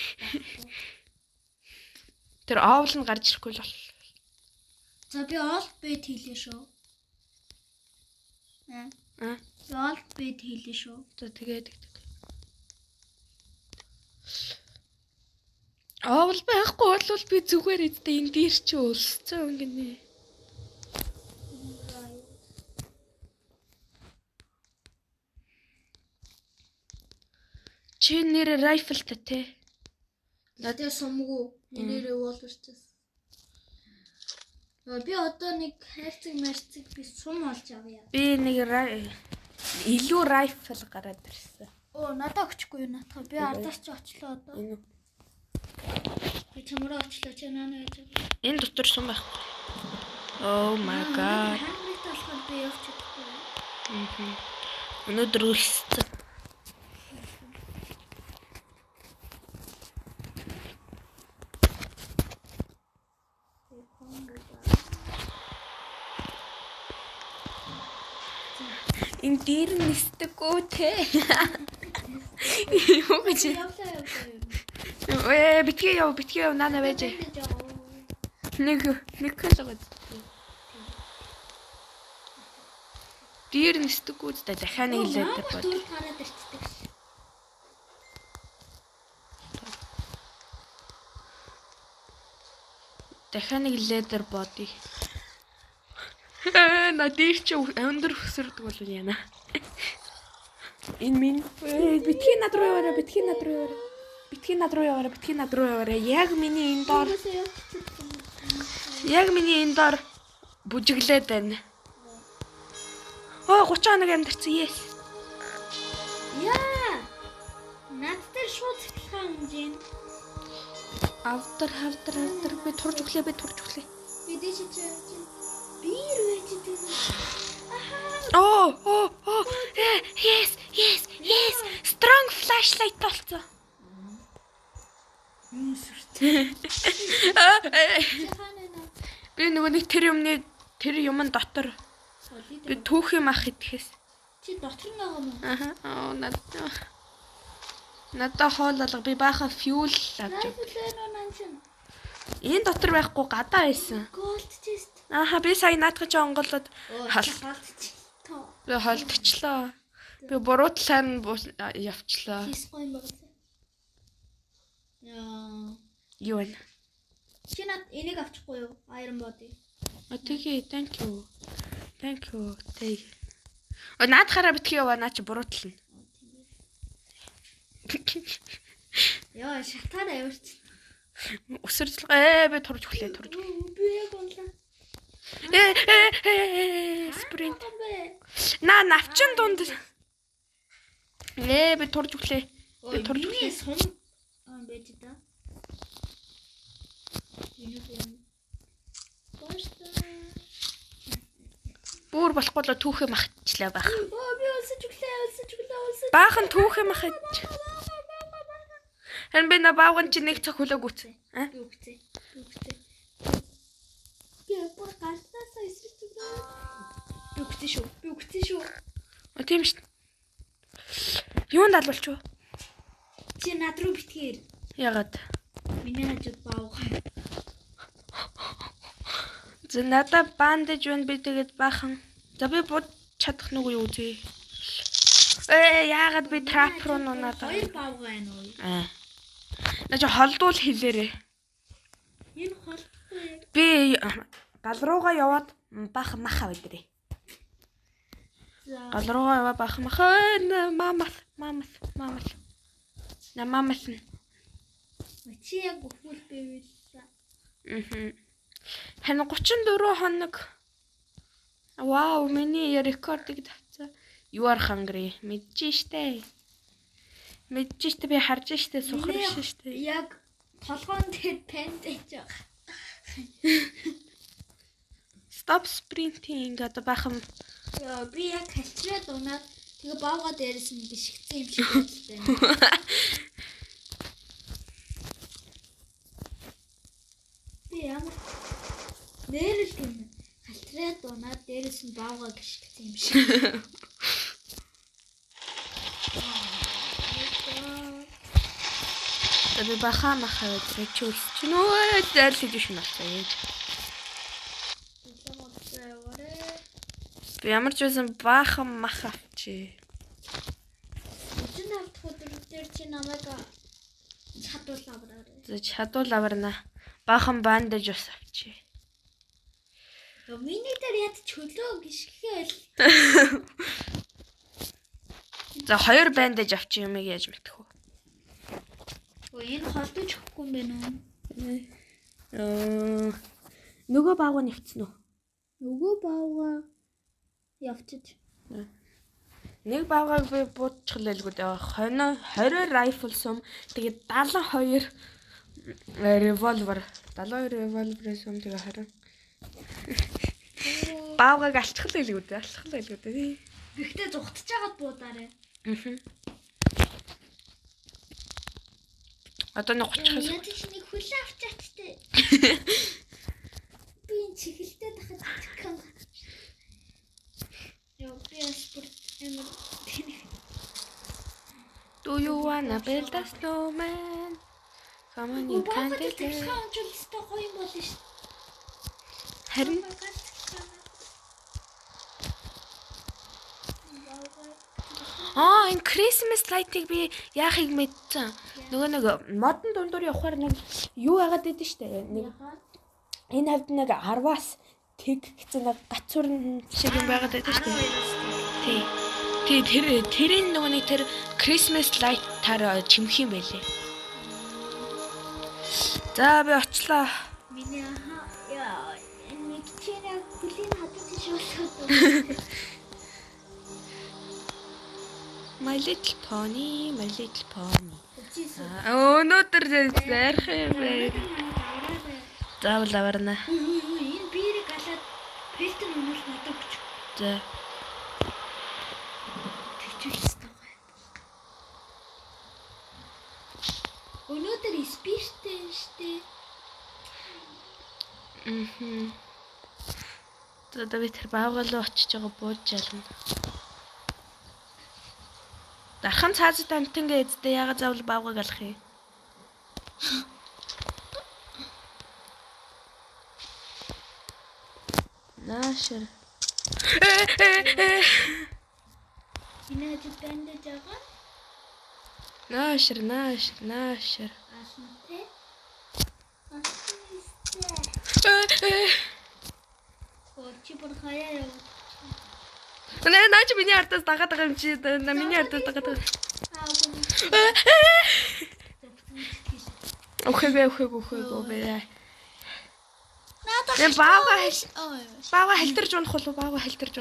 Тэр оовл нь гарч ирэхгүй л бол. За би олд бед хийлээ шүү. Би олд бед хийлээ шүү. За тэгээд. Оовл байхгүй бол би зүгээр эдтэй энэ дээр чи өлсцэн гинэ. Чи нэр rifle та те. Надад сумгүй нэрээ ууларчаас. Би одоо нэг хайрцаг би сум олж авъя. Би нэг илүү rifle гараад ирсэн. Надад өгчихгүй юу наатах. Би ардаас ч очлоо одоо. Би чамраа очлоо чи наана гэж. Энэ дотор сум байх. Oh my god. Хангрит болохоор би явж чадахгүй. Өнөөдөр үлссэн. Энэ дээр нисдэггүй те. Юу гэж? Битгий яв наана байж. Нэг хэлгээд. Дээр нисдэггүй та дахиад нэг хэлээд бод. Гараад ирчихдэг. Дахиад нэг ледер бодъё. На дээр чи өндөр өсөрдөг бол яана. Энэ минь битгий над руу яваарай. Яг миний энэ доор бүжиглээд байна. 30 хоног амьдэрсэн yes. Яа. Над дээр шууд сэтгэлхэн хэмжээ. Автар би турж өглөө. Би дэше чи. Бир байж дээ. Yes. Strong flashlight толцоо. Би нөгөө нэг тэр юмн дотор би түүх юм ах идэхээс. Чи дотор нь байгаа юм уу? Надаа хоол алга би бааха fuel авч. Энэ дотор байхгүй гадаа байсан. Gold chest. Би сая наадах чи онголоод халдчихлоо. Холдчихлоо. Би буруу талаар нь явчлаа. Хийсгүй юм байна. Юу вэ? Чи над энийг авчихгүй юу? Iron body. Тэгээ, thank you. Наадахаараа битгий яваа наа чи буруутална. Яа, шатаараа яварч. Өсөржлөө би турж өглөө. Би яг онлаа. Спринт. Навчин дунд. Би турж өглөө. Сум байж та. Бүр болохгүй л түүхээ махчлаа байх. Би өлсөж өглөө. Баахан түүхээ махаж. Хэн би на баахан чи нэг цаг хөлөөг үтсэн. Үгтэй. Би бүр галтаасаа эсрэж өглөө. Би үгтэй шүү. Тийм шүү. Юунд албалч юу? Чи над руу битгээр. Ягаад? Миний хажууд баавхан. Надаа бандаж байна би тэгээд баахан. За би бод чадах нүг юу зээ. Яагаад би трап руу нунаад байгаа. Хоёр баавхан байна уу? Наа чи холдуул хэлээрээ. Энэ хол Би гал руугаа яваад бах маха өдрөө. За. Гал руугаа яваад бах маха мамас. Намамас. Чи яг бүхэл бивэлсэн. Хэн 34 хоног. Вау, миний рекордыг тавцаа. You are hungry. Мэдэж штэ. Би харж штэ, сухарш штэ. Яг толгоон дээр пент ээж байгаа. Stop sprinting гэдэг бахан. Би яг халтраад унаад тэгээ баага дээрээс нь бишгцэн юм шиг байна. Би ямар нэрэл тийм халтраад унаад дээрээс нь баага бишгцэн юм шиг. Би баха маха өдрөө чүлс. Нөө зайлж идэж байна. Би ямар ч байсан бахан маха авчи. Өчигдөр авах өдөр дээр чи намайг чадуулаарай. Чадуулаарна. Бахан бандаж ус авчи. Миний дээр яд чөлөө гიშгэл. За 2 бандаж авчи юм яаж мэдэх вэ? Энэ холдож өгөхгүй юм байна уу? уу? Нөгөө баага нэвцэн үү? Нөгөө баага явчих. Нэг баагааг би буутчихлээ л 20 rifle сум тэгээд 72 revolver 72 revolver сум тэгээд 20 баагааг алчхлаа л дээ. Гэхдээ зүгтж байгаад буудаарай. Одоо нэг 30 Яг ч нэг хүлээ авчаач тээ. Би энэ чихэлтэй дахад чикэн. Би спорт эмэр. Do you wanna build a snowman? Come on, you can do it. Хаачлалтай гоё юм болно шүү. Харин энэ Christmas light-ыг би яахыг мэдсэн. Нөгөө модон дундуур явахаар нэг юу яагаад идэв штэ. Нэг энэ хавьд нэг 10-аас тэг гэсэн нэг гацуур шиг юм байгаад байдаг штэ. Тий. Тэрийн нөгөө нэг тэр Christmas light-аар чимх юм байлээ. За би очлоо. Миний яа энэ чиний бүлийн хатаж шоолоод. My little pony. Өнөөдөр зарих юм бэ. Заавал аварна. Энэ биерийг алаад пэлтэн өнөөл надад өгч. За. Тэжүүлсэн байгаа. Өнөөдөр спирттэй штэ. За би тэр баагаалуу очиж байгаа бууж ялна. Дархан цаазад амтангаа эздээ яга заавал баагааг алах юм. Наашир. Инээд бэндэж байгаа. Наашир. Асмтэй. Чи бүр хаяа яа. Наач миний ардаас дагаад байгаа юм чи. Миний ардаас дагаад байгаа. Өхөөгөө бай. Надад баага халтарж унах болов. Баага халтарж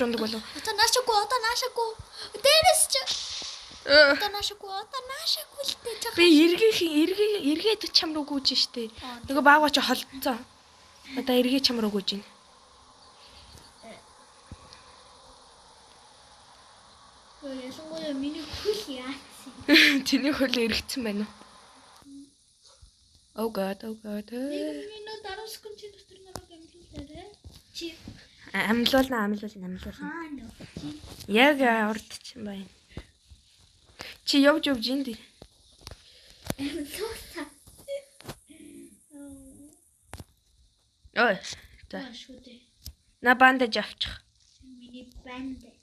ундаг болов. Одоо наашаагүй. Дээрээс чи. Одоо наашаагүй л дээ. Би эргээд чам руу гүйж штэ. Нөгөө баага чи холдсон. Одоо эргээ чам руу гүйж байна. Ялангуяа миний хөл яатсан. Чиний хөл эргэцэн байна уу? Oh god. Нэг минут 10 секунд чи дотор нараа гэмлүүлээрэй. Чи амлуулна. Яг урд чинь байна. Чи явж энд. амлуулсан. Ой. За. Шүдэ. На бандаж авчих. Миний бандаж.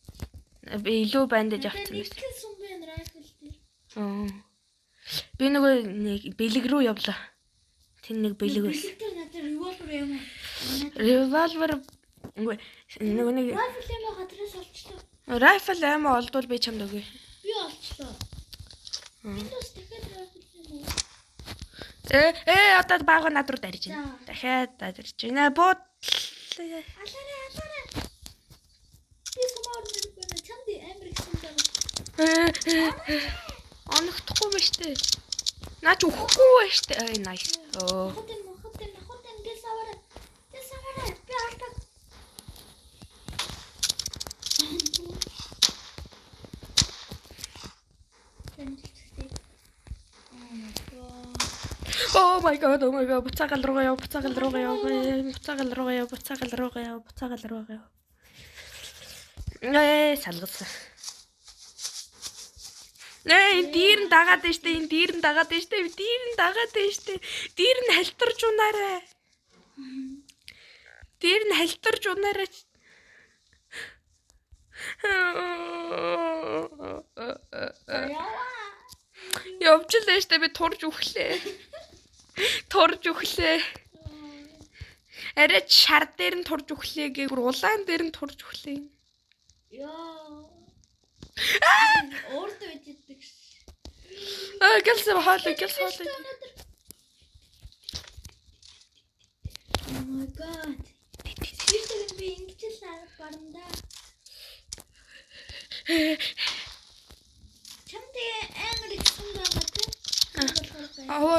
Би илүү бандаж авсан байсан. Нэг сум байна райфл дээр. Би нөгөө нэг бэлэг рүү явлаа. Тэн нэг бэлэг байсан. Бэлэгтэй надад револвер юм уу? Revolver нөгөө нэг Райфл юм уу гадраас олчлоо. rifle амаа олдвол би чамд өгье. Би олчлоо. Windows дахиад райфл юм уу? Одоо баг над руу дарж байна. Дахиад дарж байна. Бууд Алаарай. Би сумаар нэг чамд амир гэсэн даа. оногдохгүй ба штэ. Наач өгөхгүй ба штэ. Nice. Хотын гэлсавараа. Би алдаа. Oh my god. Буцаагаал руугаа яв. Салгасан. Энэ дир нь дагаад байна штэ. Дир нь халтарч унаарай. Явжлаа штэ би турж өглөө. Арай шар дээр нь турж өглөө гээгүр улаан дээр нь турж өглөө. Яа. Орд үжиддэг. Гэлсэм хоолой. Oh my god. Тэрийг би ингэж л баранда. Чамд амар их сум байгаа тийм.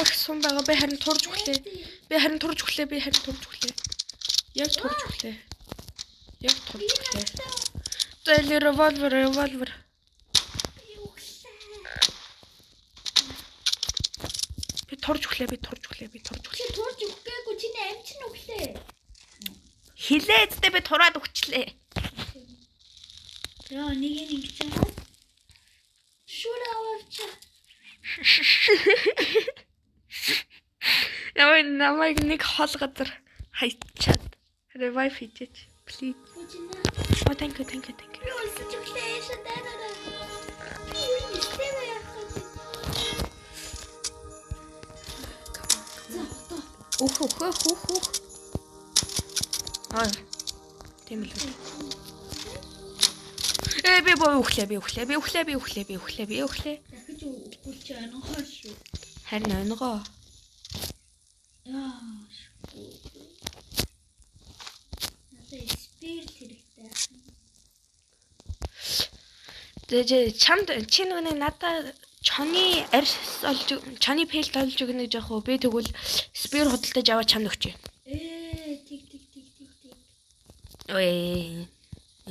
Их сум байгаа. Би харин турж өглөө. Яг турж өглөө. Зэли revolver. Би турж өглөө. Чи турж өгөөгүй чиний амч нь өглөө. Хилээдтэй би тураад өгчлээ. Яа нэг ингэж байгаа. Шүрээвч. Намайг нэг хол газар хайчаад revive хийчих. Please. Oh, thank you. Би өлсөж өглөө шатаараа. Би юу нэстээ яах вэ? Ух. Тийм л. Би өглөө. Дахиж өгүүлж байгаа шүү. Харин онгоо. Яа. Надад спирт хэрэгтэй. Тэгээ чамд чи нэг надад чоны арьс олж чоны пэлт олж өгнө гэж яах вэ? Би тэгвэл спир худалдаж аваад чамд өгчээ. Тиг. Ой.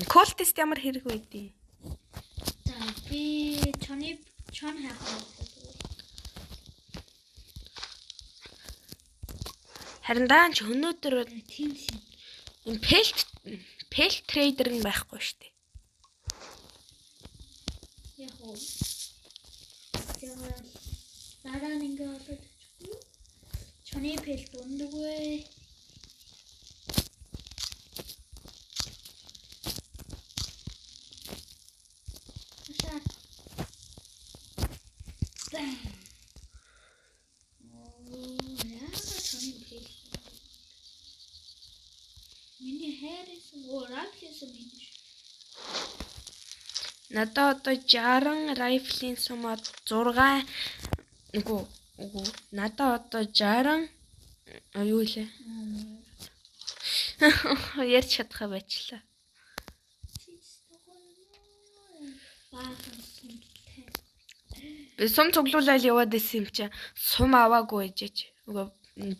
Колтест ямар хэрэг байдیں۔ За би чон хайх уу. Харин даанч өнөөдөр Тийм. энэ пэлт трейдер нь байхгүй штэ. Яг уу. Дараа нь ингээ болоод очихгүй. Чоны пэлт ундаггүй. Надад одоо 60 райфлийн сумад 6 үгүй надад одоо 60 юу лээ ярьж чадхаа байчлаа. Би сум цуглуулаад яваад исэн юм чи сум аваагүй ээжэж.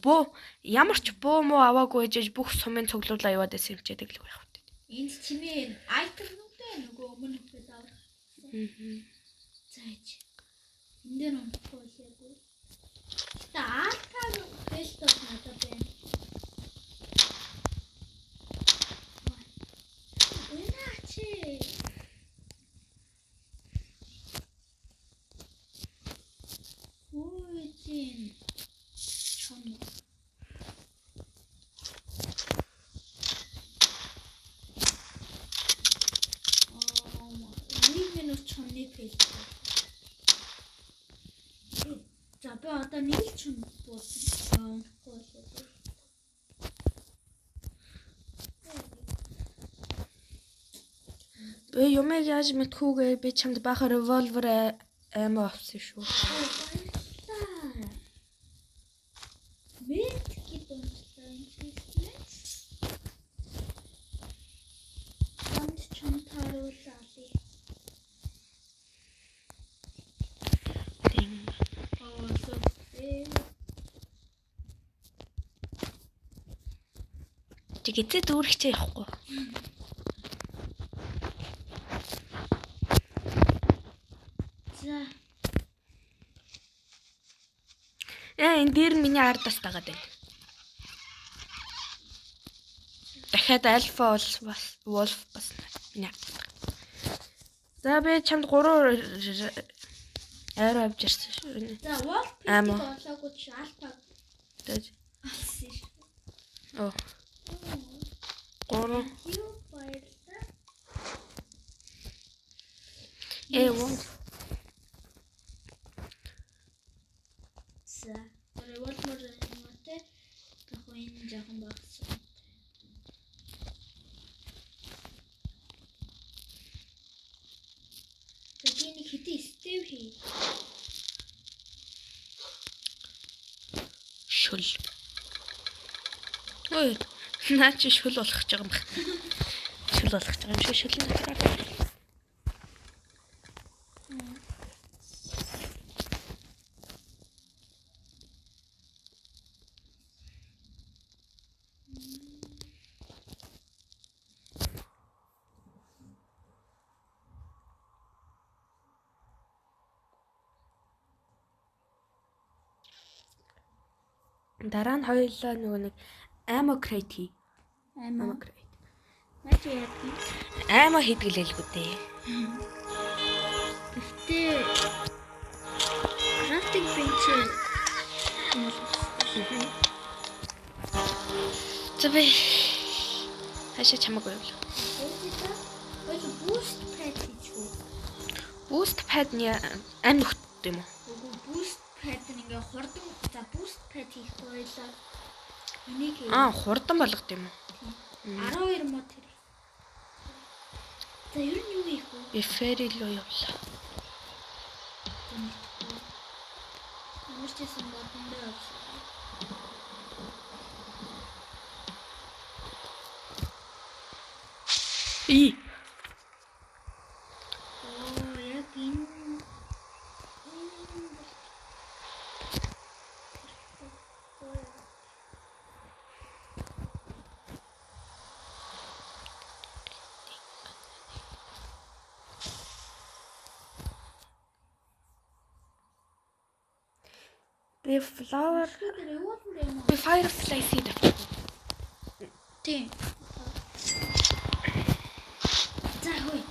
Буу ямар ч буу муу аваагүй ээжэж бүх сумын цуглуулаа яваад исэн юм чи тэглэх байх үү. Энд чимээ айтernуудаа нөгөө өмнө хөдөө авах. Зайч. Энд дээр онцгой лээгүй. Та аалтаа фэстос надад байна. Уйнаач. Чин. Чон. Чонны пэлт. За би одоо нэг чон буусан. Би юмэг яаж мэдхүүгээ би чамд баха револьвер амиа авсан шүү. Вэт гээд унтсан юм. Гомд чам тааруулаа ли. Тин. Тэгэхдээ дүүрэгчээ явахгүй. За. Энэ дээр миний ардаас дагаад байна. Дахиад альфа wolf бас миний ардаас дагаад. За би чамд 3 арай авч ирсэн шүү. За wolf Ама. болоогүй чи альфа. Дэж. Алсан шүү. Оо. 3. Юу баярлалаа. Wolf. За. Revolver юмтай яг энэ жоохон багсан. Тэний хэдий стив хий. Шүл. Ой, наа чи шүл болгож байгаа юм байна. Шүл болгож байгаа юм шиг шүлийн дотор. Дараа нь хоёулаа нөгөө нэг ammo crate хий. Ammo crate. Маш яа гэх. Ammo хийдгэлэлгүй дээ. Гэтэ crafting bench Тэвэ хашаа чамаагүй юу? Ой boost pad хийчихв. Boost pad нь амь нөхд юм уу? Үгүй boost pad нь ингээ хурдан за boost pad хийх байлаа. Энийг Хурдан болгод юм уу? 12 мод тэр. За ер нь юу хийх вэ? Би ferry руу явлаа. Өөрчилсөн бодондоо авсан. Яг энэ би flower revolver юм уу? би firefly seed авчих. Тийм. За хөөе.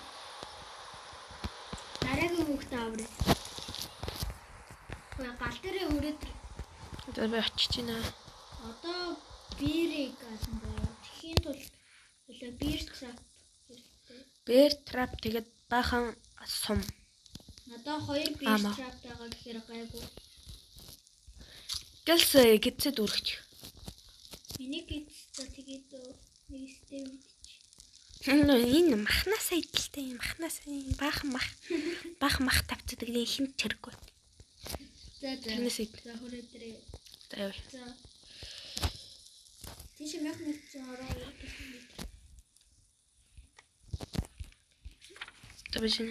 Дараагийн хүүхдээ авраа. Хөөе гал дээрээ өрөөд Одоо би очиж байна. одоо бирийг асан байна. Тэхийн тул өглөө бир трап хэрэгтэй. Bear trap тэгээд баахан сум. Одоо 2 бир трап байгаа гэхээр гайгүй. Гэлс гидсэд үргэж. Энийг за тэгээд нэг степ чи. Энэ махнасаа идэлтэй юм. Махнасаа баахан мах тавцдаг хинт чирэггүй. За. Тэрнээс ид. За хүрээ дээрээ. За яа. За. Тийш мехник заараа гэсэн мэт. Табишин.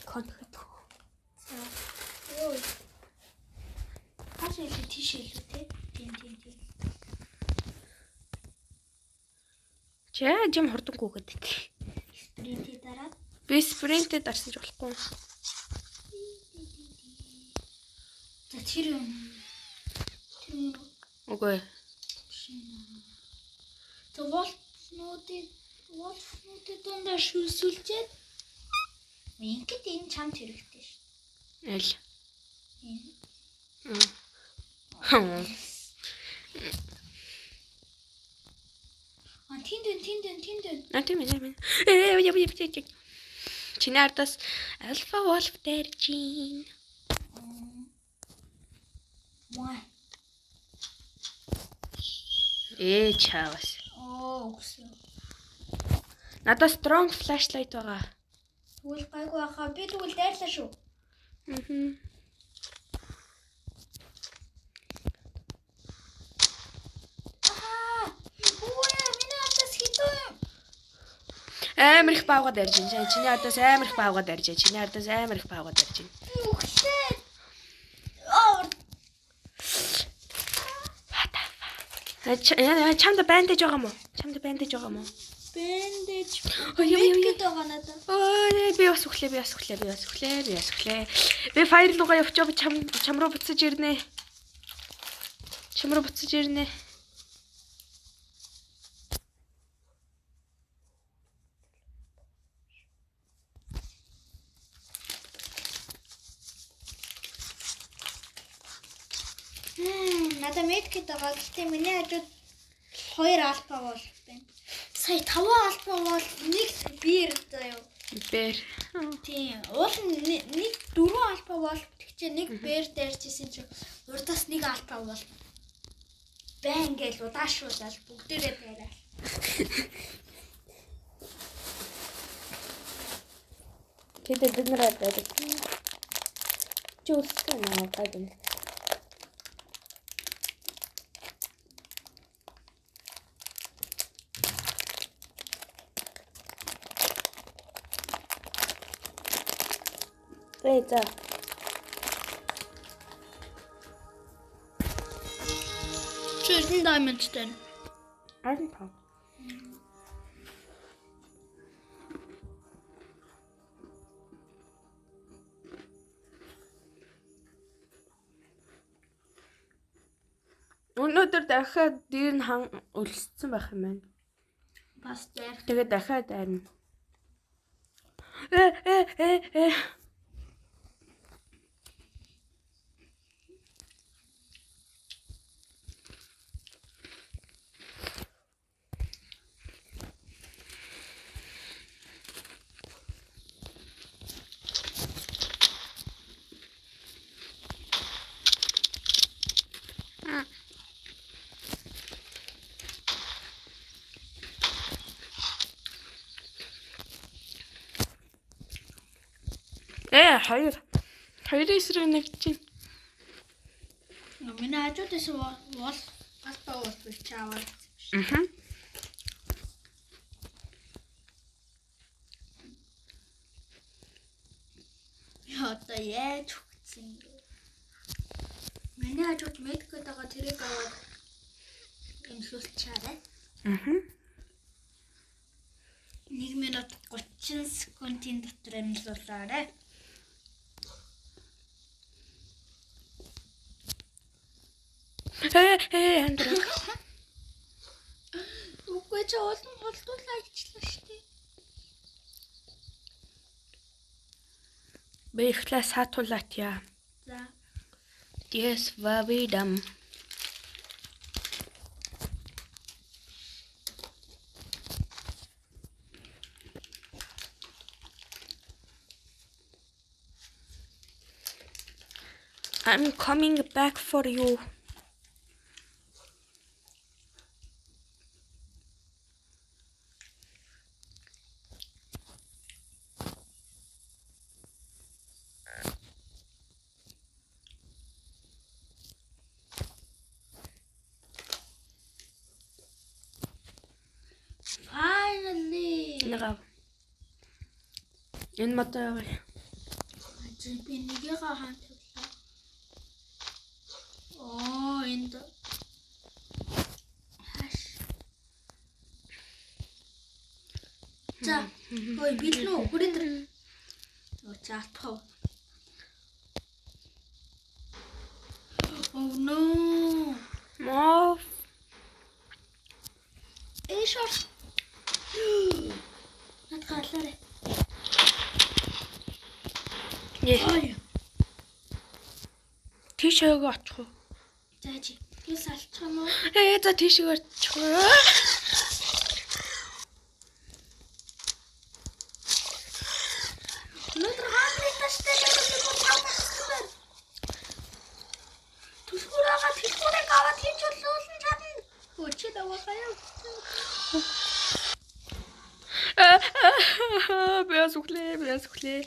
Конкрет. Ой. Хашаа тийш илүү те. Тийм. Чаа жим хурданггүй гэдэг. Спринтээ дараад. Би спринтэд дарсан ч болохгүй. За тэр юм. Үгүй. За волтнуудыг дундаа шүлсүүлчихэд ингээд энэ чамд хэрэгтэй шүү. Аль. Энэ. Тэнд. Тэнд. А тийм ээ. Чиний ардаас Alpha Wolf дайрж гин. Маа. Чаавас. Үгүй. Надад strong flashlight байгаа. Тэгвэл гайгүй хаа би тэгвэл дайрлаа шүү. Амар их баавга дайрж гин. Чиний ардаас амар их баавга дайрж. Чиний ардаас амар их баавга дайрж гин. Үхлээ. Чамд бандаж байгаа мó? Чамд бандаж байгаа мó? Бандаж. Яа. байгаа надад. Би бас өглөө. Би фаер руугаа явчих чам руу буцаж ирнэ. Надад медкит байгаа. Гэхдээ миний хажууд 2 альфа бол байна. Сая 5 альфа бол 1 бир заяа. Бэр. Тийм. Уул нэг 4 альфа бол тэгчээ 1 бэр дайрчсэн чи урдаас 1 альфа бол байн гээл удаашуулаад бүгдээрээ байраа. Тэд бид нараа байдаг. Чүлсэн аа гадна. За. Чүлэн даймондтэй. Арн па. Өнөөдөр дахиад дээр нь хан өлссөн байх юм байна. Бас дээр. Тэгээд дахиад арна. Хоёр эсрэг нэг чинь. Миний хажуудаас бол альфа бол чаавал. Одоо яаж хүчсэн бэ? Миний хажууд медкэд байгаа тэрийг аваад эмхүүлчихаарай. 1 минут 30 секундын дотор эмхүүлээрэй. Андрей. Үгүй ч олон холдуулаа ичлээ шүү дээ. Би ихлэ сатуулаад яа. За. Yes, вавидам. I'm coming back for you. Finally. Нага. Энэ матаа. Би нэгээ хаан тавлаа. Энд. За, ой бид нөө хүрээд. Чаатав. Oh no. Моо. Шорт. Натгалаарэ. Ой. Тийшээ очих уу? За чи. Би салчих юм уу? За тийшээ очих уу? байгаа юу? Бяа сүхлээ, бяа сүхлээ.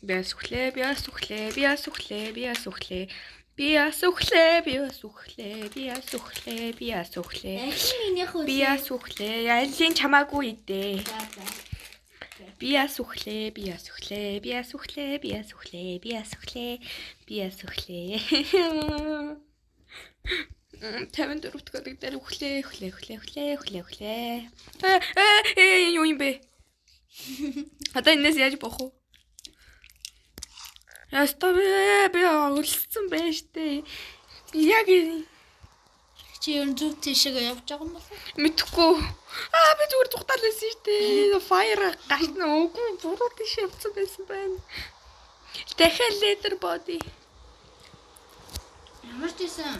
Бяа сүхлээ, бяа сүхлээ, бяа сүхлээ, бяа сүхлээ. Бяа сүхлээ, бяа сүхлээ, бяа сүхлээ, бяа сүхлээ. Минийх үү? Бяа сүхлээ. Алин чамаагүй идэ. За за. Бяа сүхлээ, бяа сүхлээ, бяа сүхлээ, бяа сүхлээ, бяа сүхлээ, бяа сүхлээ. 54 дахь дээр өглөө өглөө. Юу юм бэ? Одоо энэс яаж бох вэ? Ястаа би өлссөн байж тээ. Яг Чи ер нь зүг тийшээ явж байгаа юм бол? мэдхгүй. Би зүгээр зүгтаал байсан шүү дээ. Fire гашна үгүй буруу тийш явцсан байсан байна. Дахиад leather body. Ямар ч байсан.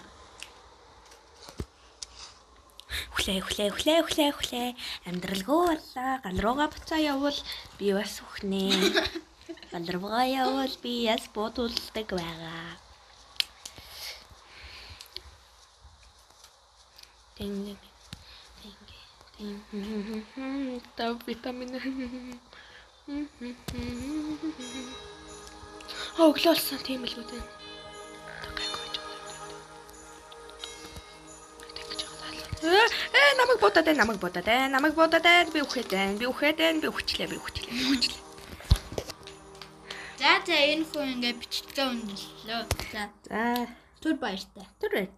Хүлээ. Амьдралгүй боллоо. Гал руугаа буцаа явбал би бас үхнэ. Гал руугаа явбал би яс бодулдаг байгаа. Тинг. Тав витамин. Өглөөлсөн тийм л үү. Намайг бодоод би үхчлээ. За энэ хүн ингээ бичтгээ өндөрлөө. За. За, Түр баяртай. түр байт.